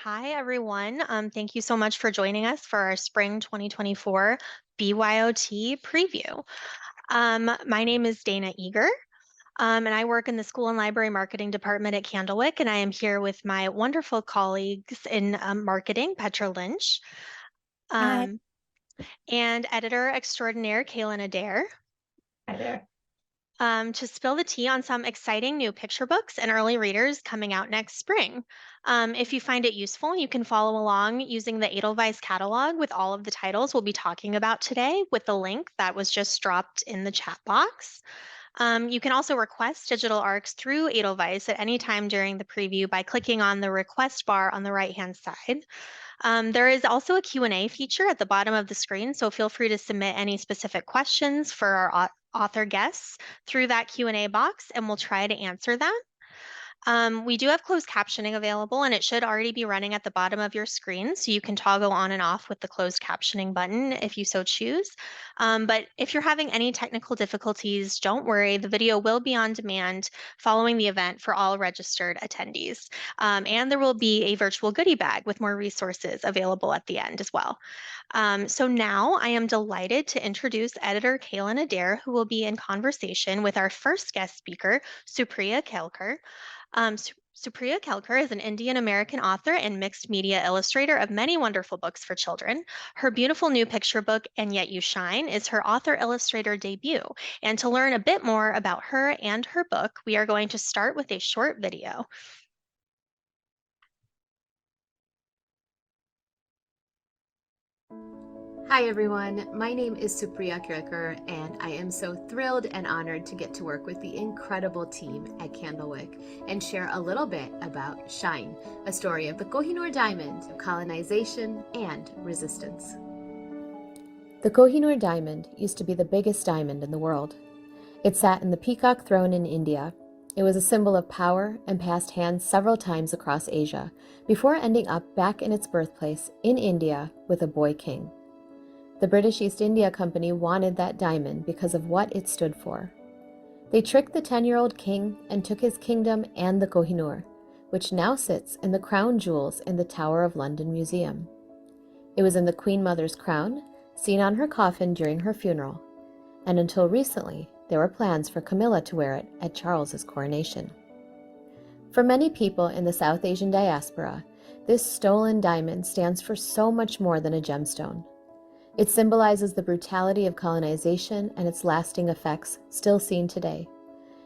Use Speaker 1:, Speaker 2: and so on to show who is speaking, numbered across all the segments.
Speaker 1: Hi, everyone. Thank you so much for joining us for our spring 2024 BYO-Tea preview. My name is Dana Eager, and I work in the School and Library Marketing Department at Candlewick, and I am here with my wonderful colleagues in marketing, Petra Lynch,
Speaker 2: Hi.
Speaker 1: um, and editor extraordinaire, Kaylin Adair.
Speaker 2: Hi there.
Speaker 1: To spill the tea on some exciting new picture books and early readers coming out next spring. If you find it useful, you can follow along using the Edelweiss catalog with all of the titles we'll be talking about today with the link that was just dropped in the chat box. You can also request digital arcs through Edelweiss at any time during the preview by clicking on the request bar on the right-hand side. There is also a Q&A feature at the bottom of the screen, so feel free to submit any specific questions for our author guests through that Q&A box, and we'll try to answer them. We do have closed captioning available, and it should already be running at the bottom of your screen, so you can toggle on and off with the closed captioning button if you so choose. But if you're having any technical difficulties, don't worry. The video will be on demand following the event for all registered attendees. And there will be a virtual goodie bag with more resources available at the end as well. So now I am delighted to introduce editor Kaylin Adair, who will be in conversation with our first guest speaker, Supriya Kelkar. Supriya Kelkar is an Indian American author and mixed media illustrator of many wonderful books for children. Her beautiful new picture book, And Yet You Shine, is her author illustrator debut. And to learn a bit more about her and her book, we are going to start with a short video.
Speaker 3: Hi everyone, my name is Supriya Kirkar and I am so thrilled and honored to get to work with the incredible team at Candlewick and share a little bit about Shine, a story of the Kohinoor diamond, colonization, and resistance. The Kohinoor diamond used to be the biggest diamond in the world. It sat in the peacock throne in India. It was a symbol of power and passed hands several times across Asia before ending up back in its birthplace in India with a boy king. The British East India Company wanted that diamond because of what it stood for. They tricked the 10-year-old king and took his kingdom and the Kohinoor, which now sits in the crown jewels in the Tower of London Museum. It was in the Queen Mother's crown, seen on her coffin during her funeral, and until recently, there were plans for Camilla to wear it at Charles's coronation. For many people in the South Asian diaspora, this stolen diamond stands for so much more than a gemstone. It symbolizes the brutality of colonization and its lasting effects still seen today.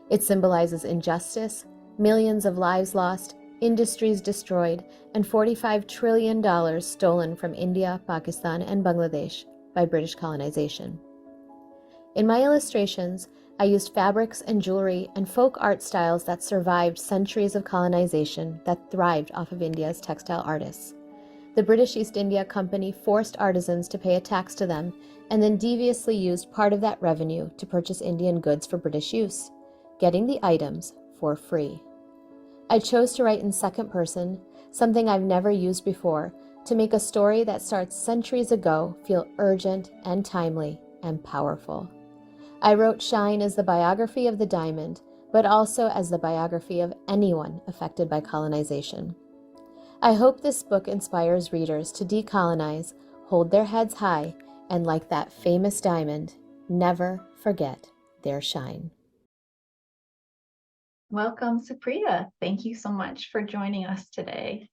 Speaker 3: It symbolizes injustice, millions of lives lost, industries destroyed, and $45 trillion stolen from India, Pakistan, and Bangladesh by British colonization. In my illustrations, I used fabrics and jewelry and folk art styles that survived centuries of colonization that thrived off of India's textile artists. The British East India Company forced artisans to pay a tax to them and then deviously used part of that revenue to purchase Indian goods for British use, getting the items for free. I chose to write in second person, something I've never used before, to make a story that starts centuries ago feel urgent and timely and powerful. I wrote Shine as the biography of the diamond, but also as the biography of anyone affected by colonization. I hope this book inspires readers to decolonize, hold their heads high, and like that famous diamond, never forget their shine.
Speaker 2: Welcome, Supriya. Thank you so much for joining us today.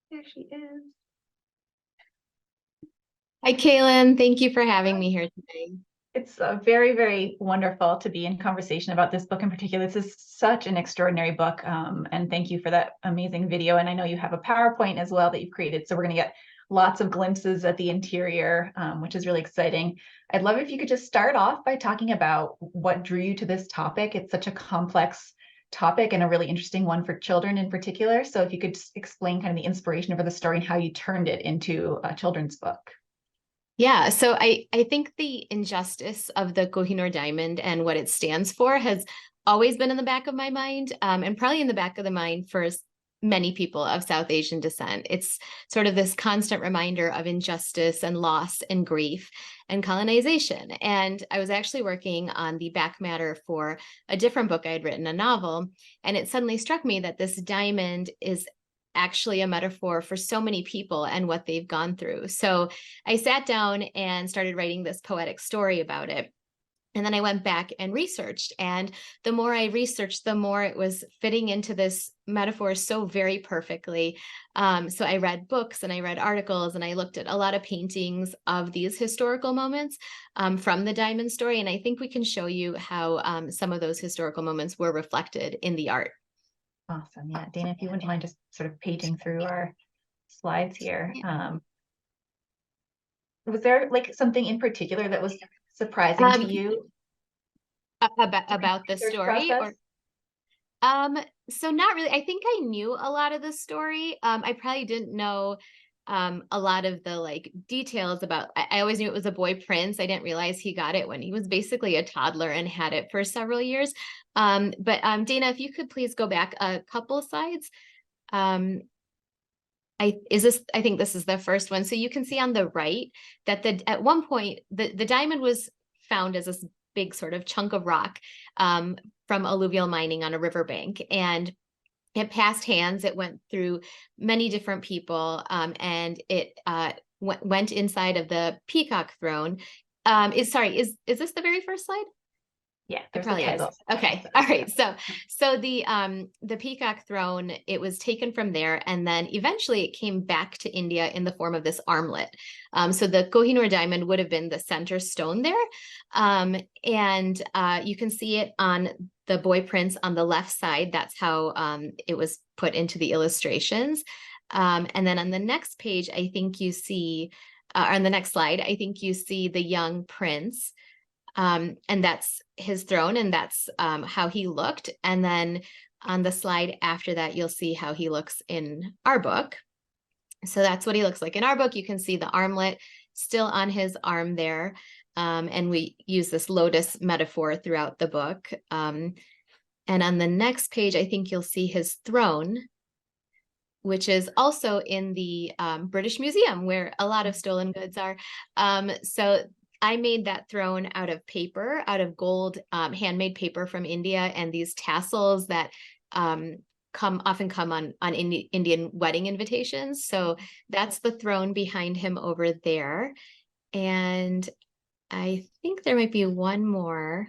Speaker 2: There she is.
Speaker 3: Hi, Kaylin. Thank you for having me here today.
Speaker 2: It's very, very wonderful to be in conversation about this book in particular. This is such an extraordinary book, and thank you for that amazing video. And I know you have a PowerPoint as well that you've created, so we're going to get lots of glimpses at the interior, which is really exciting. I'd love if you could just start off by talking about what drew you to this topic. It's such a complex topic and a really interesting one for children in particular. So if you could just explain kind of the inspiration for the story and how you turned it into a children's book.
Speaker 3: Yeah, so I think the injustice of the Kohinoor diamond and what it stands for has always been in the back of my mind, and probably in the back of the mind for many people of South Asian descent. It's sort of this constant reminder of injustice and loss and grief and colonization. And I was actually working on the back matter for a different book I had written, a novel, and it suddenly struck me that this diamond is actually a metaphor for so many people and what they've gone through. So I sat down and started writing this poetic story about it. And then I went back and researched. And the more I researched, the more it was fitting into this metaphor so very perfectly. So I read books and I read articles and I looked at a lot of paintings of these historical moments from the diamond story. And I think we can show you how some of those historical moments were reflected in the art.
Speaker 2: Awesome. Yeah. Dana, if you wouldn't mind just sort of paging through our slides here. Was there like something in particular that was surprising to you
Speaker 3: About the
Speaker 2: research
Speaker 3: story,
Speaker 2: process?
Speaker 3: or so not really. I think I knew a lot of the story. I probably didn't know a lot of the like details about. I always knew it was a boy prince. I didn't realize he got it when he was basically a toddler and had it for several years. But Dana, if you could please go back a couple slides. Um, I think this is the first one. So you can see on the right that at one point the diamond was found as this big sort of chunk of rock from alluvial mining on a riverbank, and it passed hands. It went through many different people, and it went inside of the peacock throne. Is this the very first slide?
Speaker 2: Yeah,
Speaker 3: It
Speaker 2: there's the
Speaker 3: probably is.
Speaker 2: title.
Speaker 3: Okay. All right. So the peacock throne, it was taken from there, and then eventually it came back to India in the form of this armlet. So the Kohinoor diamond would have been the center stone there. And you can see it on the boy prince on the left side. That's how it was put into the illustrations. And then on the next page, I think you see, on the next slide, I think you see the young prince. And that's his throne, and that's how he looked. And then on the slide after that, you'll see how he looks in our book. So that's what he looks like in our book. You can see the armlet still on his arm there. And we use this lotus metaphor throughout the book. And on the next page, I think you'll see his throne, which is also in the British Museum, where a lot of stolen goods are. So I made that throne out of paper, out of gold, handmade paper from India, and these tassels that often come on Indian wedding invitations. So that's the throne behind him over there. And I think there might be one more.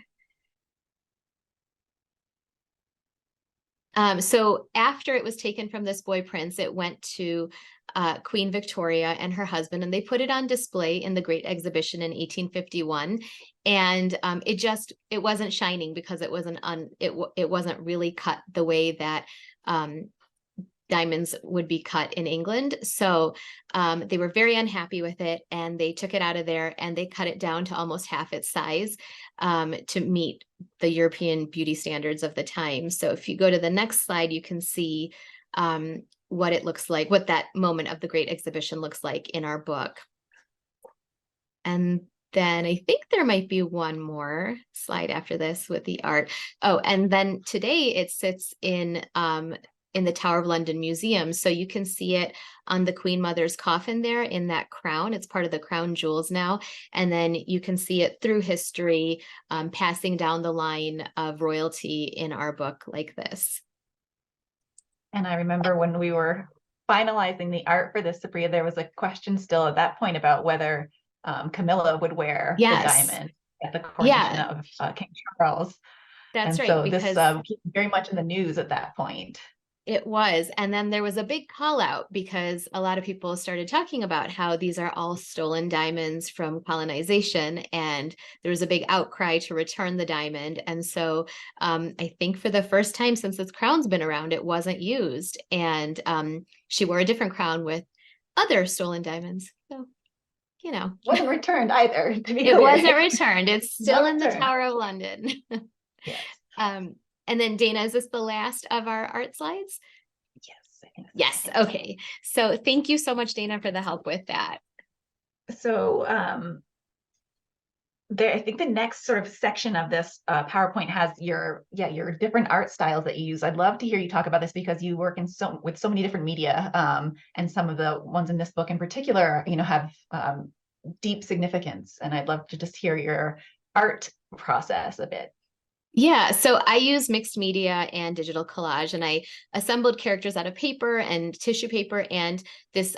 Speaker 3: So after it was taken from this boy prince, it went to Queen Victoria and her husband, and they put it on display in the Great Exhibition in 1851. And it wasn't shining because it wasn't really cut the way that diamonds would be cut in England. So they were very unhappy with it, and they took it out of there and they cut it down to almost half its size to meet the European beauty standards of the time. So if you go to the next slide, you can see what it looks like, what that moment of the Great Exhibition looks like in our book. And then I think there might be one more slide after this with the art. Oh, and then today it sits in the Tower of London Museum. So you can see it on the Queen Mother's coffin there in that crown. It's part of the crown jewels now. And then you can see it through history, passing down the line of royalty in our book like this.
Speaker 2: And I remember when we were finalizing the art for this, Supriya, there was a question still at that point about whether Camilla would wear the diamond at the coronation of King Charles.
Speaker 3: That's right.
Speaker 2: So
Speaker 3: because
Speaker 2: this very much in the news at that point.
Speaker 3: It was. And then there was a big call out because a lot of people started talking about how these are all stolen diamonds from colonization. And there was a big outcry to return the diamond. And so I think for the first time since this crown's been around, it wasn't used. And she wore a different crown with other stolen diamonds. So, you know.
Speaker 2: Wasn't returned either, to be clear.
Speaker 3: It wasn't returned. It's still in the Tower of London.
Speaker 2: Yes.
Speaker 3: And then Dana, is this the last of our art slides?
Speaker 2: Yes, I think so.
Speaker 3: Yes. Okay. So thank you so much, Dana, for the help with that.
Speaker 2: So I think the next sort of section of this PowerPoint has your different art styles that you use. I'd love to hear you talk about this because you work with so many different media, and some of the ones in this book in particular, have deep significance. And I'd love to just hear your art process a bit.
Speaker 3: Yeah, so I use mixed media and digital collage, and I assembled characters out of paper and tissue paper and this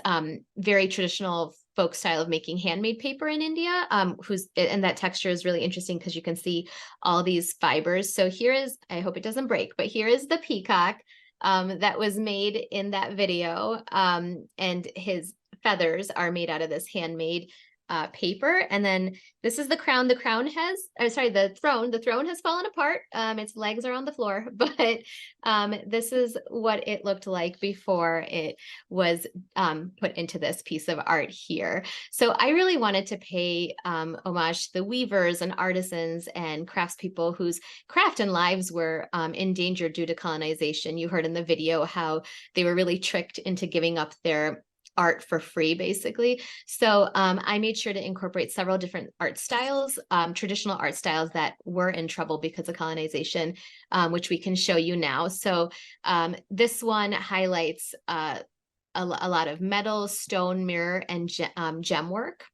Speaker 3: very traditional folk style of making handmade paper in India, and that texture is really interesting because you can see all these fibers. So here is, I hope it doesn't break, but here is the peacock that was made in that video, and his feathers are made out of this handmade paper. And then this is the crown. The crown has, sorry, the throne. The throne has fallen apart. Its legs are on the floor, but this is what it looked like before it was put into this piece of art here. So I really wanted to pay homage to the weavers and artisans and craftspeople whose craft and lives were endangered due to colonization. You heard in the video how they were really tricked into giving up their art for free, basically. So I made sure to incorporate several different art styles, traditional art styles that were in trouble because of colonization, which we can show you now. So this one highlights a lot of metal, stone, mirror, and gem work.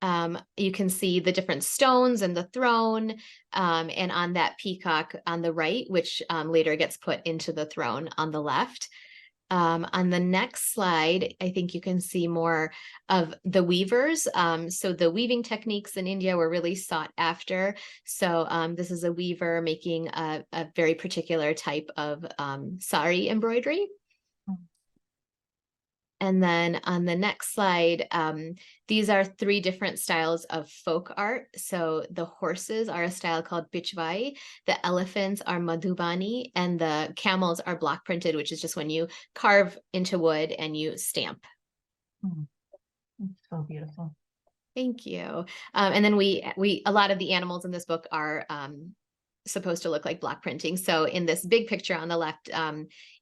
Speaker 3: You can see the different stones and the throne, and on that peacock on the right, which later gets put into the throne on the left. On the next slide, I think you can see more of the weavers. So the weaving techniques in India were really sought after. So this is a weaver making a very particular type of sari embroidery. And then on the next slide, these are 3 different styles of folk art. So the horses are a style called Pichwai, the elephants are Madhubani, and the camels are block printed, which is just when you carve into wood and you stamp.
Speaker 2: It's so beautiful.
Speaker 3: Thank you. And then a lot of the animals in this book are supposed to look like block printing. So in this big picture on the left,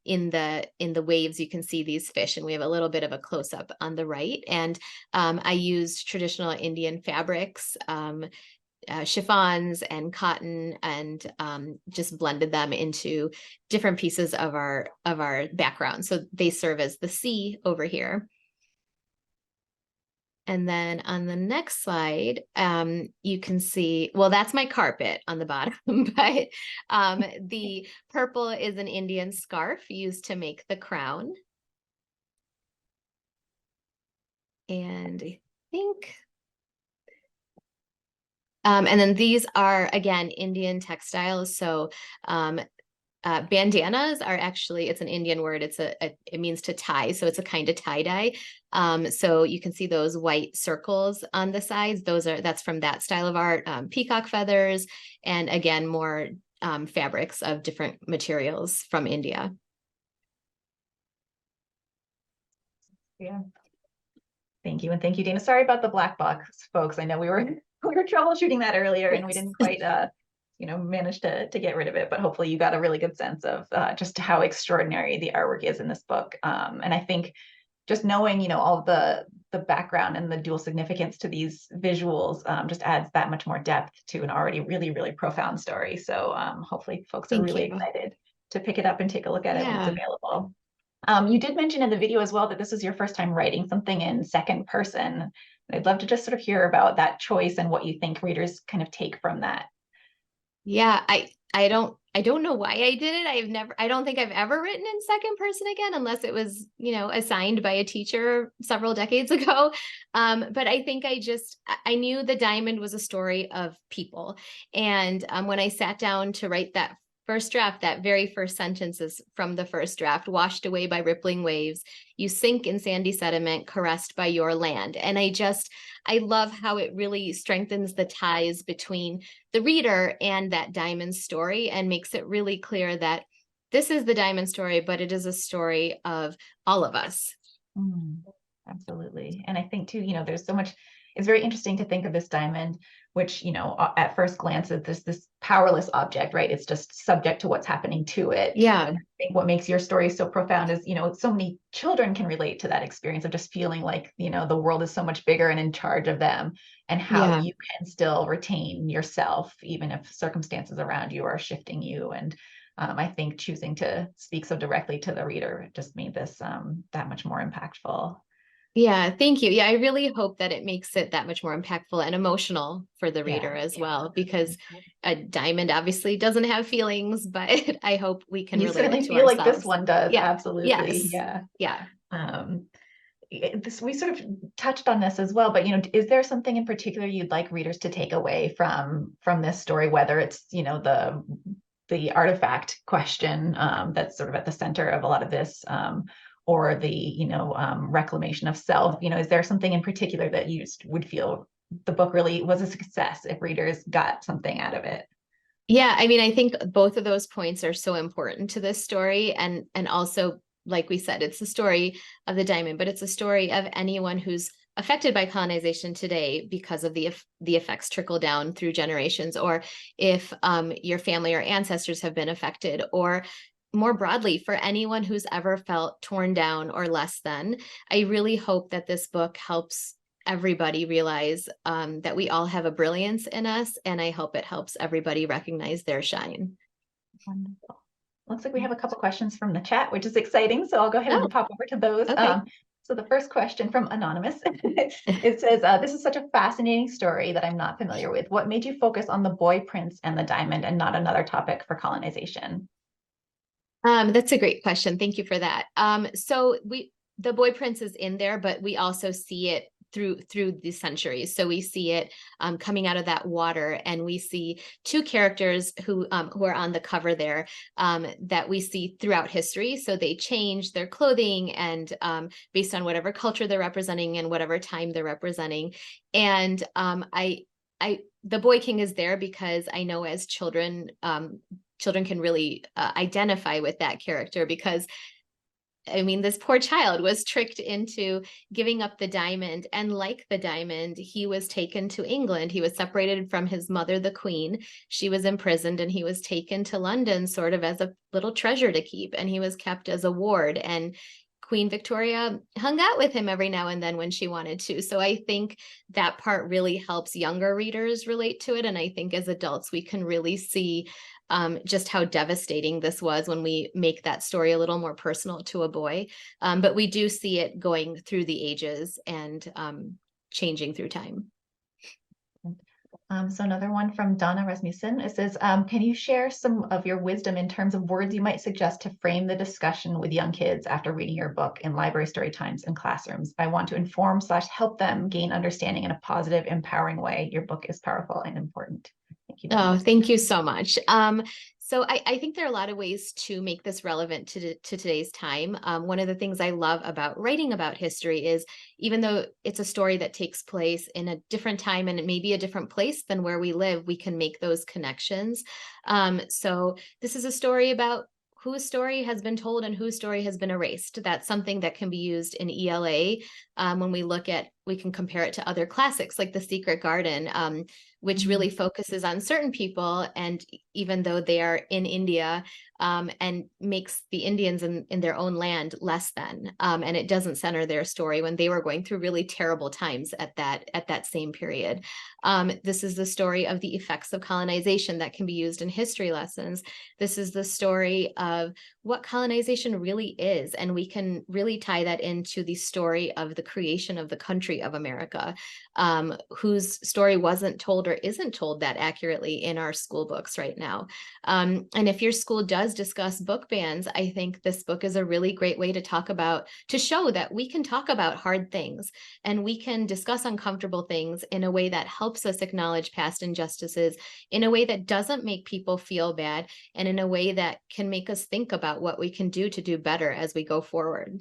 Speaker 3: in the waves, you can see these fish, and we have a little bit of a close up on the right. And I used traditional Indian fabrics, chiffons and cotton, and just blended them into different pieces of our background. So they serve as the sea over here. And then on the next slide, you can see, well, that's my carpet on the bottom, but the purple is an Indian scarf used to make the crown. And I think, and then these are, again, Indian textiles. So bandanas are actually, it's an Indian word. It means to tie. So it's a kind of tie-dye. So you can see those white circles on the sides. That's from that style of art, peacock feathers, and again, more fabrics of different materials from India.
Speaker 2: Yeah. Thank you. And thank you, Dana. Sorry about the black box, folks. I know we were troubleshooting that earlier and we didn't quite manage to get rid of it, but hopefully you got a really good sense of just how extraordinary the artwork is in this book. And I think just knowing, all the background and the dual significance to these visuals just adds that much more depth to an already really, really profound story. So hopefully folks are really excited to pick it up and take a look at it when it's available. You did mention in the video as well that this is your first time writing something in second person. I'd love to just sort of hear about that choice and what you think readers kind of take from that.
Speaker 3: Yeah, I don't know why I did it. I don't think I've ever written in second person again, unless it was, assigned by a teacher several decades ago. But I think I knew The Diamond was a story of people. And when I sat down to write that first draft, that very first sentence is from the first draft: washed away by rippling waves, you sink in sandy sediment, caressed by your land. And I love how it really strengthens the ties between the reader and that diamond story and makes it really clear that this is the diamond story, but it is a story of all of us.
Speaker 2: Absolutely. And I think too, there's so much, it's very interesting to think of this diamond which, at first glance, is this powerless object, right? It's just subject to what's happening to it.
Speaker 3: Yeah.
Speaker 2: And I think what makes your story so profound is, so many children can relate to that experience of just feeling like, the world is so much bigger and in charge of them, and how
Speaker 3: Yeah.
Speaker 2: you can still retain yourself, even if circumstances around you are shifting you. And I think choosing to speak so directly to the reader just made this that much more impactful.
Speaker 3: Yeah, thank you. Yeah, I really hope that it makes it that much more impactful and emotional for the reader
Speaker 2: Yeah.
Speaker 3: as well, because a diamond obviously doesn't have feelings, but I hope we can
Speaker 2: You
Speaker 3: relate
Speaker 2: certainly
Speaker 3: it to
Speaker 2: feel like this
Speaker 3: ourselves.
Speaker 2: one does.
Speaker 3: Yeah.
Speaker 2: Absolutely.
Speaker 3: Yes.
Speaker 2: Yeah.
Speaker 3: Yeah.
Speaker 2: Um, we sort of touched on this as well, but is there something in particular you'd like readers to take away from this story, whether it's the artifact question that's sort of at the center of a lot of this, or the reclamation of self? Is there something in particular that you just would feel the book really was a success if readers got something out of it?
Speaker 3: Yeah, I mean, I think both of those points are so important to this story, and also, like we said, it's the story of the diamond, but it's a story of anyone who's affected by colonization today because of the effects trickle down through generations, or if your family or ancestors have been affected, or more broadly for anyone who's ever felt torn down or less than. I really hope that this book helps everybody realize that we all have a brilliance in us, and I hope it helps everybody recognize their shine.
Speaker 2: Wonderful. Looks like we have a couple questions from the chat, which is exciting. So I'll go ahead
Speaker 3: Oh,
Speaker 2: and pop over to those.
Speaker 3: okay.
Speaker 2: So the first question from Anonymous, it says, this is such a fascinating story that I'm not familiar with. What made you focus on the boy prince and the diamond and not another topic for colonization?
Speaker 3: That's a great question. Thank you for that. So the boy prince is in there, but we also see it through the centuries. So we see it coming out of that water, and we see two characters who are on the cover there that we see throughout history. So they change their clothing and based on whatever culture they're representing and whatever time they're representing. And the boy king is there because I know as children, children can really identify with that character, because I mean, this poor child was tricked into giving up the diamond. And like the diamond, he was taken to England. He was separated from his mother, the queen. She was imprisoned, and he was taken to London sort of as a little treasure to keep. And he was kept as a ward. And Queen Victoria hung out with him every now and then when she wanted to. So I think that part really helps younger readers relate to it. And I think as adults, we can really see just how devastating this was when we make that story a little more personal to a boy. But we do see it going through the ages and changing through time.
Speaker 2: So another one from Donna Rasmussen. It says, can you share some of your wisdom in terms of words you might suggest to frame the discussion with young kids after reading your book in library story times and classrooms? I want to inform/help them gain understanding in a positive, empowering way. Your book is powerful and important. Thank you,
Speaker 3: Oh,
Speaker 2: Donna.
Speaker 3: thank you so much. So I think there are a lot of ways to make this relevant to today's time. One of the things I love about writing about history is, even though it's a story that takes place in a different time and it may be a different place than where we live, we can make those connections. So this is a story about whose story has been told and whose story has been erased. That's something that can be used in ELA. When we can compare it to other classics like The Secret Garden, which really focuses on certain people, and even though they are in India, and makes the Indians in their own land less than, and it doesn't center their story when they were going through really terrible times at that same period. This is the story of the effects of colonization that can be used in history lessons. This is the story of what colonization really is, and we can really tie that into the story of the creation of the country of America, whose story wasn't told or isn't told that accurately in our school books right now. And if your school does discuss book bans, I think this book is a really great way to show that we can talk about hard things and we can discuss uncomfortable things in a way that helps us acknowledge past injustices, in a way that doesn't make people feel bad, and in a way that can make us think about what we can do to do better as we go forward.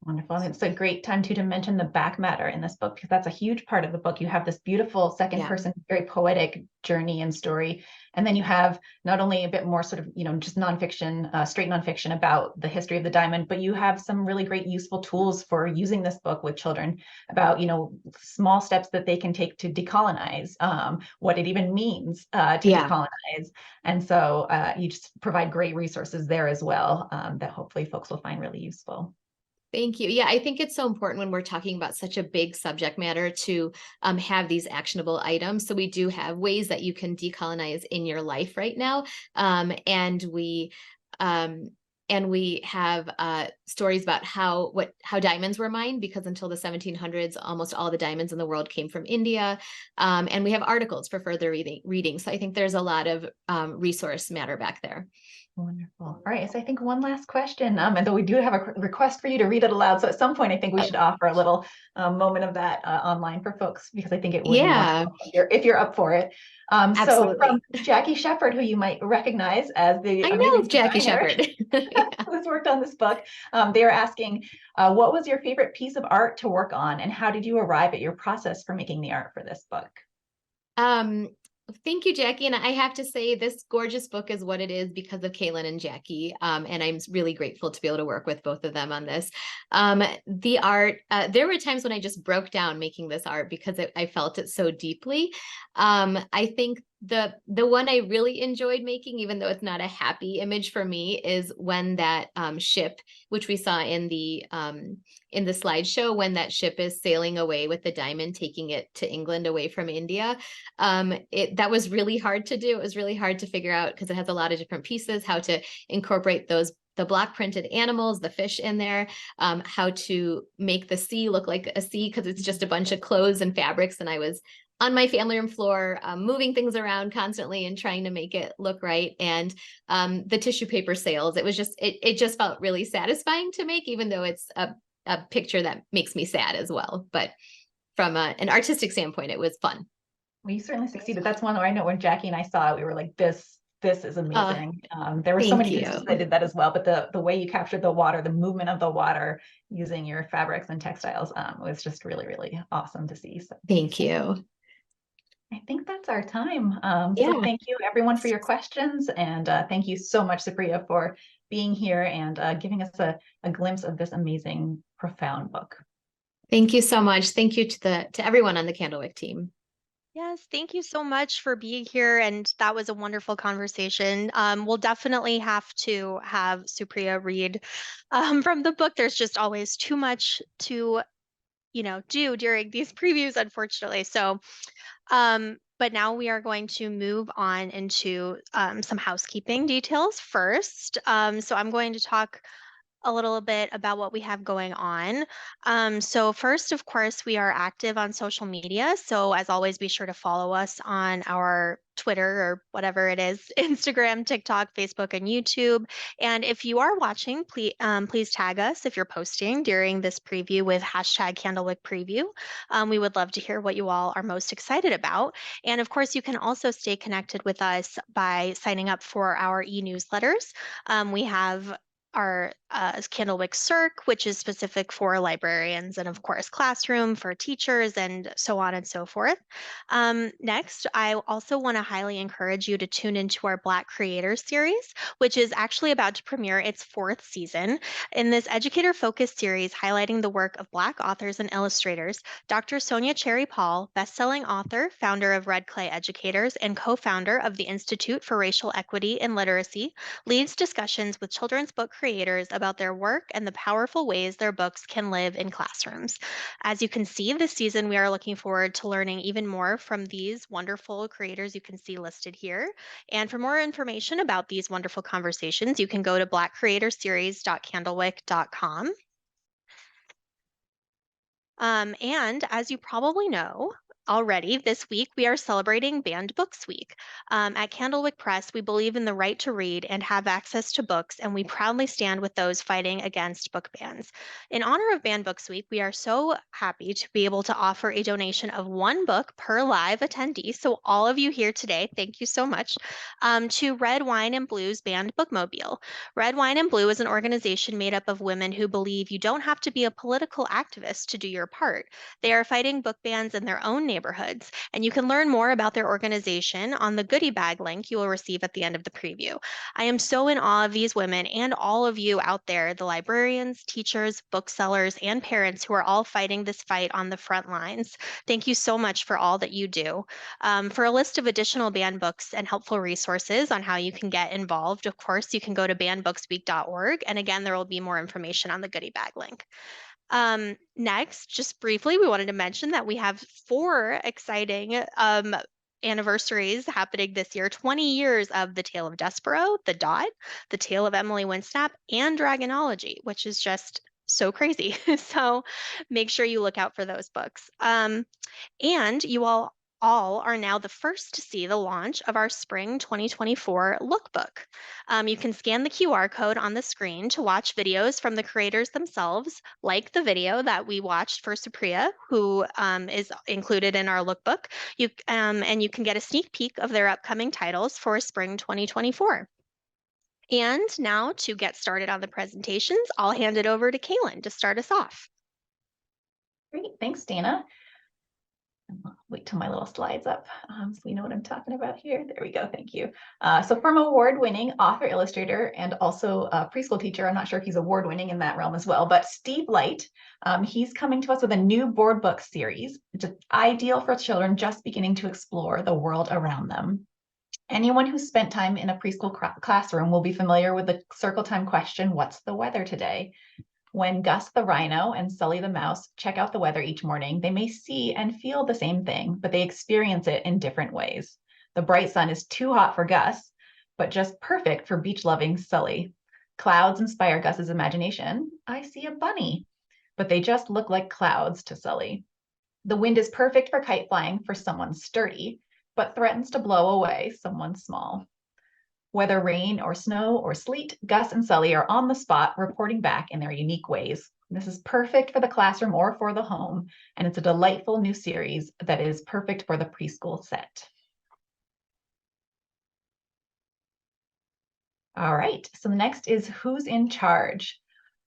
Speaker 2: Wonderful. And it's a great time too to mention the back matter in this book, because that's a huge part of the book. You have this beautiful second
Speaker 3: Yeah.
Speaker 2: person, very poetic journey and story. And then you have not only a bit more sort of, just nonfiction, straight nonfiction about the history of the diamond, but you have some really great useful tools for using this book with children about, small steps that they can take to decolonize, what it even means to
Speaker 3: Yeah.
Speaker 2: decolonize. And so you just provide great resources there as well, that hopefully folks will find really useful.
Speaker 3: Thank you. Yeah, I think it's so important when we're talking about such a big subject matter to have these actionable items. So we do have ways that you can decolonize in your life right now, um, and we have stories about how diamonds were mined, because until the 1700s, almost all the diamonds in the world came from India, and we have articles for further reading. So I think there's a lot of resource matter back there.
Speaker 2: Wonderful. All right. So I think one last question, and though we do have a request for you to read it aloud. So at some point, I think we should offer a little moment of that online for folks, because I think it would be
Speaker 3: Yeah,
Speaker 2: wonderful if you're up for it. So from
Speaker 3: absolutely.
Speaker 2: Jackie Shepherd, who you might recognize as the
Speaker 3: I know
Speaker 2: amazing
Speaker 3: Jackie
Speaker 2: designer
Speaker 3: Shepherd. Yeah.
Speaker 2: who's worked on this book, they are asking, what was your favorite piece of art to work on, and how did you arrive at your process for making the art for this book?
Speaker 3: Um, Thank you, Jackie. And I have to say, this gorgeous book is what it is because of Kaylin and Jackie. And I'm really grateful to be able to work with both of them on this. The art, there were times when I just broke down making this art because I felt it so deeply. I think the one I really enjoyed making, even though it's not a happy image for me, is when that ship, which we saw in the slideshow, when that ship is sailing away with the diamond, taking it to England away from India. That was really hard to do. It was really hard to figure out, because it has a lot of different pieces, how to incorporate the block printed animals, the fish in there, how to make the sea look like a sea, because it's just a bunch of clothes and fabrics. And I was on my family room floor, moving things around constantly and trying to make it look right. And the tissue paper sails, it just felt really satisfying to make, even though it's a picture that makes me sad as well. But from an artistic standpoint, it was fun.
Speaker 2: Well, you certainly succeeded. That's one where I know when Jackie and I saw it, we were like, this is amazing. There were so
Speaker 3: Thank
Speaker 2: many
Speaker 3: you.
Speaker 2: pieces that did that as well, but the way you captured the water, the movement of the water using your fabrics and textiles, was just really, really awesome to see. So
Speaker 3: Thank you.
Speaker 2: I think that's our time. So
Speaker 3: Yeah.
Speaker 2: thank you everyone for your questions, and thank you so much, Supriya, for being here and giving us a glimpse of this amazing, profound book.
Speaker 3: Thank you so much. Thank you to everyone on the Candlewick team.
Speaker 1: Yes, thank you so much for being here. And that was a wonderful conversation. We'll definitely have to have Supriya read from the book. There's just always too much to, do during these previews, unfortunately. So, but now we are going to move on into some housekeeping details first. So I'm going to talk a little bit about what we have going on. So first, of course, we are active on social media. So as always, be sure to follow us on our Twitter or whatever it is, Instagram, TikTok, Facebook, and YouTube. And if you are watching, please tag us if you're posting during this preview with hashtag Candlewick Preview. We would love to hear what you all are most excited about. And of course, you can also stay connected with us by signing up for our e-newsletters. We have our Candlewick Circ, which is specific for librarians, and of course, Classroom for teachers, and so on and so forth. Next, I also want to highly encourage you to tune into our Black Creators series, which is actually about to premiere its 4th season. In this educator-focused series highlighting the work of Black authors and illustrators, Dr. Sonia Cherry Paul, best-selling author, founder of Red Clay Educators, and co-founder of the Institute for Racial Equity and Literacy, leads discussions with children's book creators about their work and the powerful ways their books can live in classrooms. As you can see, this season we are looking forward to learning even more from these wonderful creators you can see listed here. And for more information about these wonderful conversations, you can go to blackcreatorseries.candlewick.com. And as you probably know, already this week we are celebrating Banned Books Week. At Candlewick Press, we believe in the right to read and have access to books, and we proudly stand with those fighting against book bans. In honor of Banned Books Week, we are so happy to be able to offer a donation of one book per live attendee. So, all of you here today, thank you so much, to Red Wine and Blue's Banned Bookmobile. Red Wine and Blue is an organization made up of women who believe you don't have to be a political activist to do your part. They are fighting book bans in their own neighborhoods, and you can learn more about their organization on the goodie bag link you will receive at the end of the preview. I am so in awe of these women and all of you out there, the librarians, teachers, booksellers, and parents who are all fighting this fight on the front lines. Thank you so much for all that you do. For a list of additional banned books and helpful resources on how you can get involved, of course, you can go to bannedbooksweek.org. And again, there will be more information on the goodie bag link. Next, just briefly, we wanted to mention that we have 4 exciting anniversaries happening this year. 20 years of The Tale of Despero, The Dot, The Tale of Emily Winsnap, and Dragonology, which is just so crazy. So make sure you look out for those books. And you all are now the first to see the launch of our spring 2024 lookbook. You can scan the QR code on the screen to watch videos from the creators themselves, like the video that we watched for Supriya, who is included in our lookbook. And you can get a sneak peek of their upcoming titles for spring 2024. And now to get started on the presentations, I'll hand it over to Kaylin to start us off.
Speaker 2: Great, thanks, Dana. I'll wait till my little slides up so we know what I'm talking about here. There we go, thank you. So from award-winning author, illustrator, and also a preschool teacher, I'm not sure if he's award-winning in that realm as well, but Steve Light, he's coming to us with a new board book series, which is ideal for children just beginning to explore the world around them. Anyone who's spent time in a preschool classroom will be familiar with the circle time question, what's the weather today? When Gus the rhino and Sully the mouse check out the weather each morning, they may see and feel the same thing, but they experience it in different ways. The bright sun is too hot for Gus, but just perfect for beach-loving Sully. Clouds inspire Gus's imagination. I see a bunny, but they just look like clouds to Sully. The wind is perfect for kite flying for someone sturdy, but threatens to blow away someone small. Whether rain or snow or sleet, Gus and Sully are on the spot, reporting back in their unique ways. This is perfect for the classroom or for the home, and it's a delightful new series that is perfect for the preschool set. All right, so the next is who's in charge?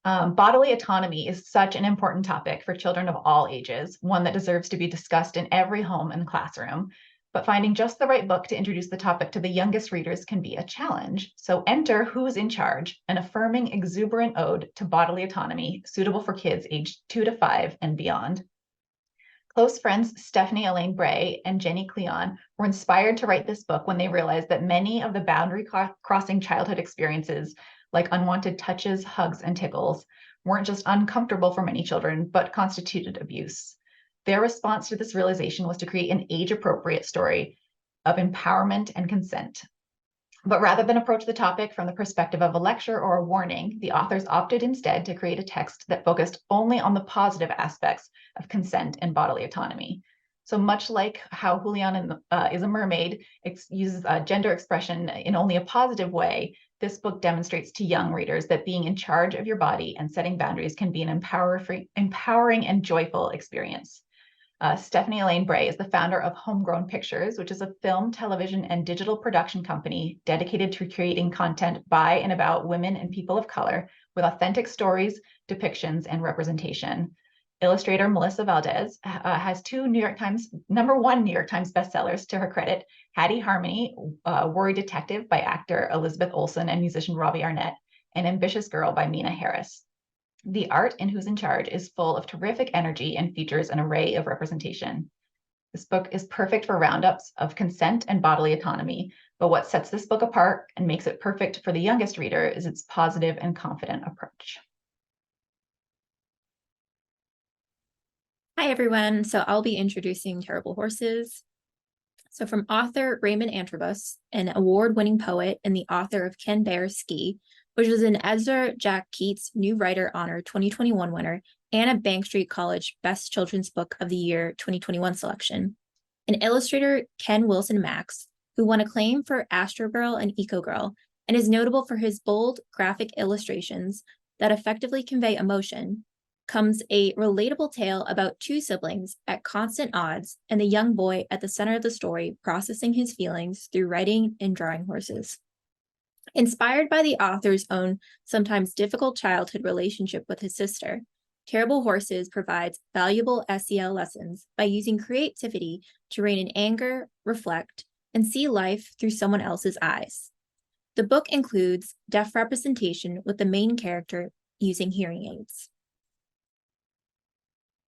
Speaker 2: Bodily autonomy is such an important topic for children of all ages, one that deserves to be discussed in every home and classroom. But finding just the right book to introduce the topic to the youngest readers can be a challenge. So enter Who's in Charge, an affirming, exuberant ode to bodily autonomy, suitable for kids aged 2 to 5 and beyond. Close friends Stephanie Elaine Bray and Jenny Cleon were inspired to write this book when they realized that many of the boundary-crossing childhood experiences, like unwanted touches, hugs, and tickles, weren't just uncomfortable for many children, but constituted abuse. Their response to this realization was to create an age-appropriate story of empowerment and consent. But rather than approach the topic from the perspective of a lecture or a warning, the authors opted instead to create a text that focused only on the positive aspects of consent and bodily autonomy. So much like how Julian is a mermaid uses gender expression in only a positive way, this book demonstrates to young readers that being in charge of your body and setting boundaries can be an empowering and joyful experience. Stephanie Elaine Bray is the founder of Homegrown Pictures, which is a film, television, and digital production company dedicated to creating content by and about women and people of color with authentic stories, depictions, and representation. Illustrator Melissa Valdez has 2 #1 New York Times bestsellers to her credit, Hattie Harmony, Worry Detective by actor Elizabeth Olsen and musician Robbie Arnett, and Ambitious Girl by Mina Harris. The art in Who's in Charge is full of terrific energy and features an array of representation. This book is perfect for roundups of consent and bodily autonomy, but what sets this book apart and makes it perfect for the youngest reader is its positive and confident approach.
Speaker 4: Hi, everyone. So I'll be introducing Terrible Horses. So from author Raymond Antrobus, an award-winning poet and the author of Ken Bear's Ski, which was an Ezra Jack Keats New Writer Honor 2021 winner and a Bank Street College Best Children's Book of the Year 2021 selection. and illustrator Ken Wilson Max, who won acclaim for Astro Girl and Eco Girl, and is notable for his bold graphic illustrations that effectively convey emotion, comes a relatable tale about two siblings at constant odds and the young boy at the center of the story processing his feelings through writing and drawing horses. Inspired by the author's own sometimes difficult childhood relationship with his sister, Terrible Horses provides valuable SEL lessons by using creativity to rein in anger, reflect, and see life through someone else's eyes. The book includes deaf representation with the main character using hearing aids.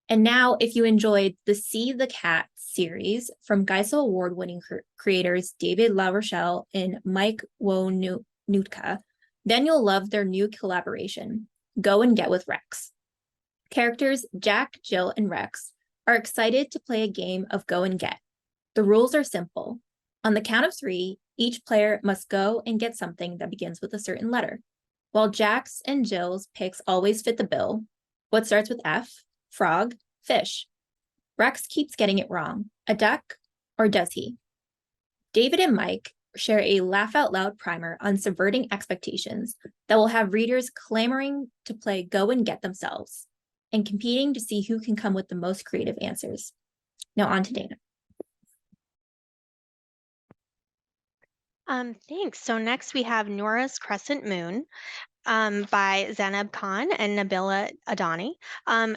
Speaker 4: And now, if you enjoyed the See the Cat series from Geisel Award-winning creators David LaRochelle and Mike Wonutka, then you'll love their new collaboration, Go and Get with Rex. Characters Jack, Jill, and Rex are excited to play a game of Go and Get. The rules are simple. On the count of 3, each player must go and get something that begins with a certain letter. While Jack's and Jill's picks always fit the bill, what starts with F, frog, fish. Rex keeps getting it wrong, a duck, or does he? David and Mike share a laugh-out-loud primer on subverting expectations that will have readers clamoring to play Go and Get themselves and competing to see who can come with the most creative answers. Now on to Dana.
Speaker 1: Thanks. So next we have Nora's Crescent Moon by Zainab Khan and Nabila Adani.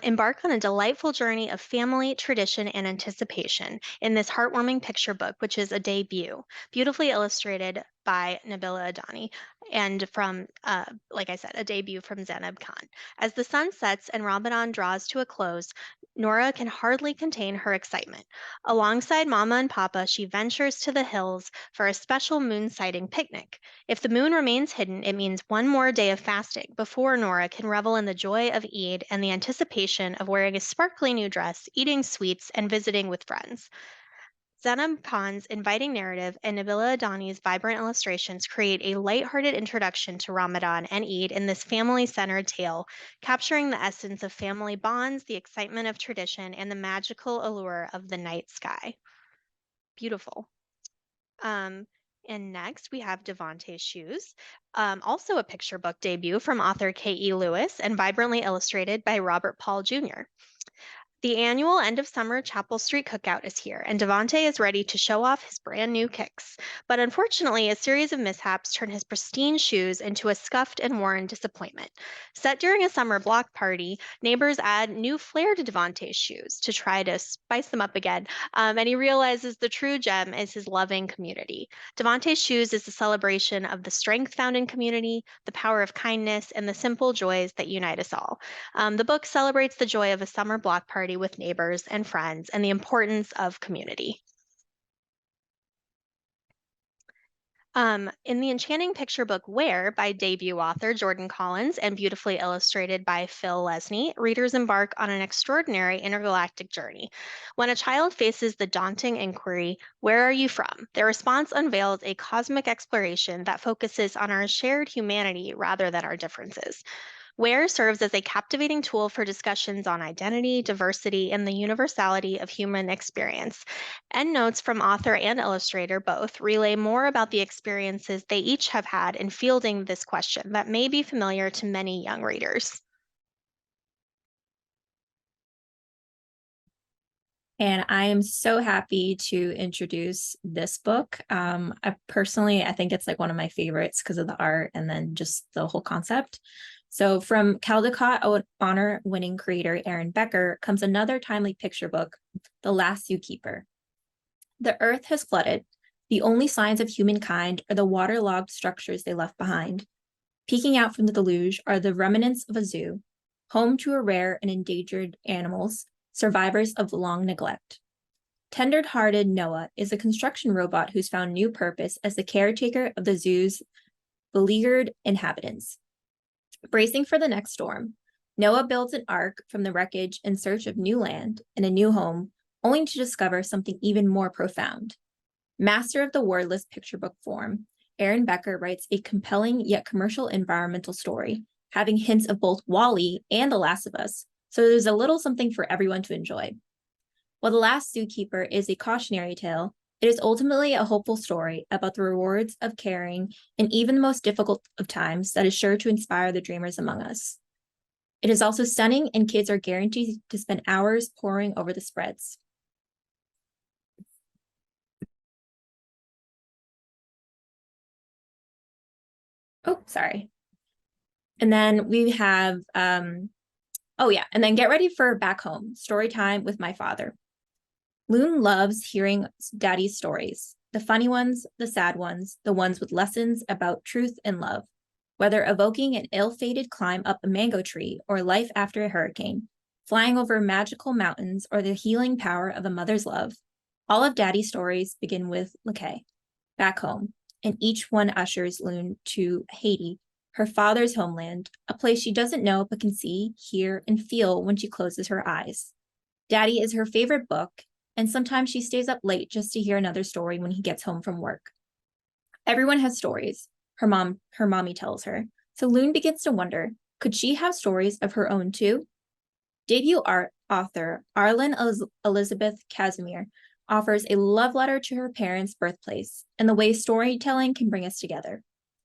Speaker 1: Embark on a delightful journey of family, tradition, and anticipation in this heartwarming picture book, which is a debut, beautifully illustrated by Nabila Adani, and from, like I said, a debut from Zainab Khan. As the sun sets and Ramadan draws to a close, Nora can hardly contain her excitement. Alongside Mama and Papa, she ventures to the hills for a special moon sighting picnic. If the moon remains hidden, it means one more day of fasting before Nora can revel in the joy of Eid and the anticipation of wearing a sparkly new dress, eating sweets, and visiting with friends. Zainab Khan's inviting narrative and Nabila Adani's vibrant illustrations create a lighthearted introduction to Ramadan and Eid in this family-centered tale, capturing the essence of family bonds, the excitement of tradition, and the magical allure of the night sky. Beautiful. And next we have Devonte's Shoes, also a picture book debut from author K.E. Lewis and vibrantly illustrated by Robert Paul Jr. The annual end of summer Chapel Street Cookout is here, and Devonte is ready to show off his brand new kicks. But unfortunately, a series of mishaps turn his pristine shoes into a scuffed and worn disappointment. Set during a summer block party, neighbors add new flair to Devonte's shoes to try to spice them up again, and he realizes the true gem is his loving community. Devonte's Shoes is a celebration of the strength found in community, the power of kindness, and the simple joys that unite us all. The book celebrates the joy of a summer block party with neighbors and friends and the importance of community. In the enchanting picture book Where by debut author Jordan Collins and beautifully illustrated by Phil Lesney, readers embark on an extraordinary intergalactic journey. When a child faces the daunting inquiry, "Where are you from?" their response unveils a cosmic exploration that focuses on our shared humanity rather than our differences. Where serves as a captivating tool for discussions on identity, diversity, and the universality of human experience. Endnotes from author and illustrator both relay more about the experiences they each have had in fielding this question that may be familiar to many young readers.
Speaker 4: And I am so happy to introduce this book. I think it's like one of my favorites because of the art and then just the whole concept. So from Caldecott honor-winning creator Aaron Becker comes another timely picture book, The Last Zookeeper. The earth has flooded. The only signs of humankind are the waterlogged structures they left behind. Peeking out from the deluge are the remnants of a zoo, home to a rare and endangered animals, survivors of long neglect. Tender-hearted Noah is a construction robot who's found new purpose as the caretaker of the zoo's beleaguered inhabitants. Bracing for the next storm, Noah builds an ark from the wreckage in search of new land and a new home, only to discover something even more profound. Master of the wordless picture book form, Aaron Becker writes a compelling yet commercial environmental story, having hints of both WALL-E and The Last of Us, so there's a little something for everyone to enjoy. While The Last Zookeeper is a cautionary tale, it is ultimately a hopeful story about the rewards of caring in even the most difficult of times that is sure to inspire the dreamers among us. It is also stunning, and kids are guaranteed to spend hours poring over the spreads. Oh, sorry. And then we have, and then get ready for Back Home, story time with my father. Loon loves hearing Daddy's stories, the funny ones, the sad ones, the ones with lessons about truth and love. Whether evoking an ill-fated climb up a mango tree or life after a hurricane, flying over magical mountains or the healing power of a mother's love, all of Daddy's stories begin with Lakay, back home, and each one ushers Loon to Haiti, her father's homeland, a place she doesn't know but can see, hear, and feel when she closes her eyes. Daddy is her favorite book, and sometimes she stays up late just to hear another story when he gets home from work. Everyone has stories, her mommy tells her, so Loon begins to wonder, could she have stories of her own too? Debut author Arlen Elizabeth Casimir offers a love letter to her parents' birthplace and the way storytelling can bring us together.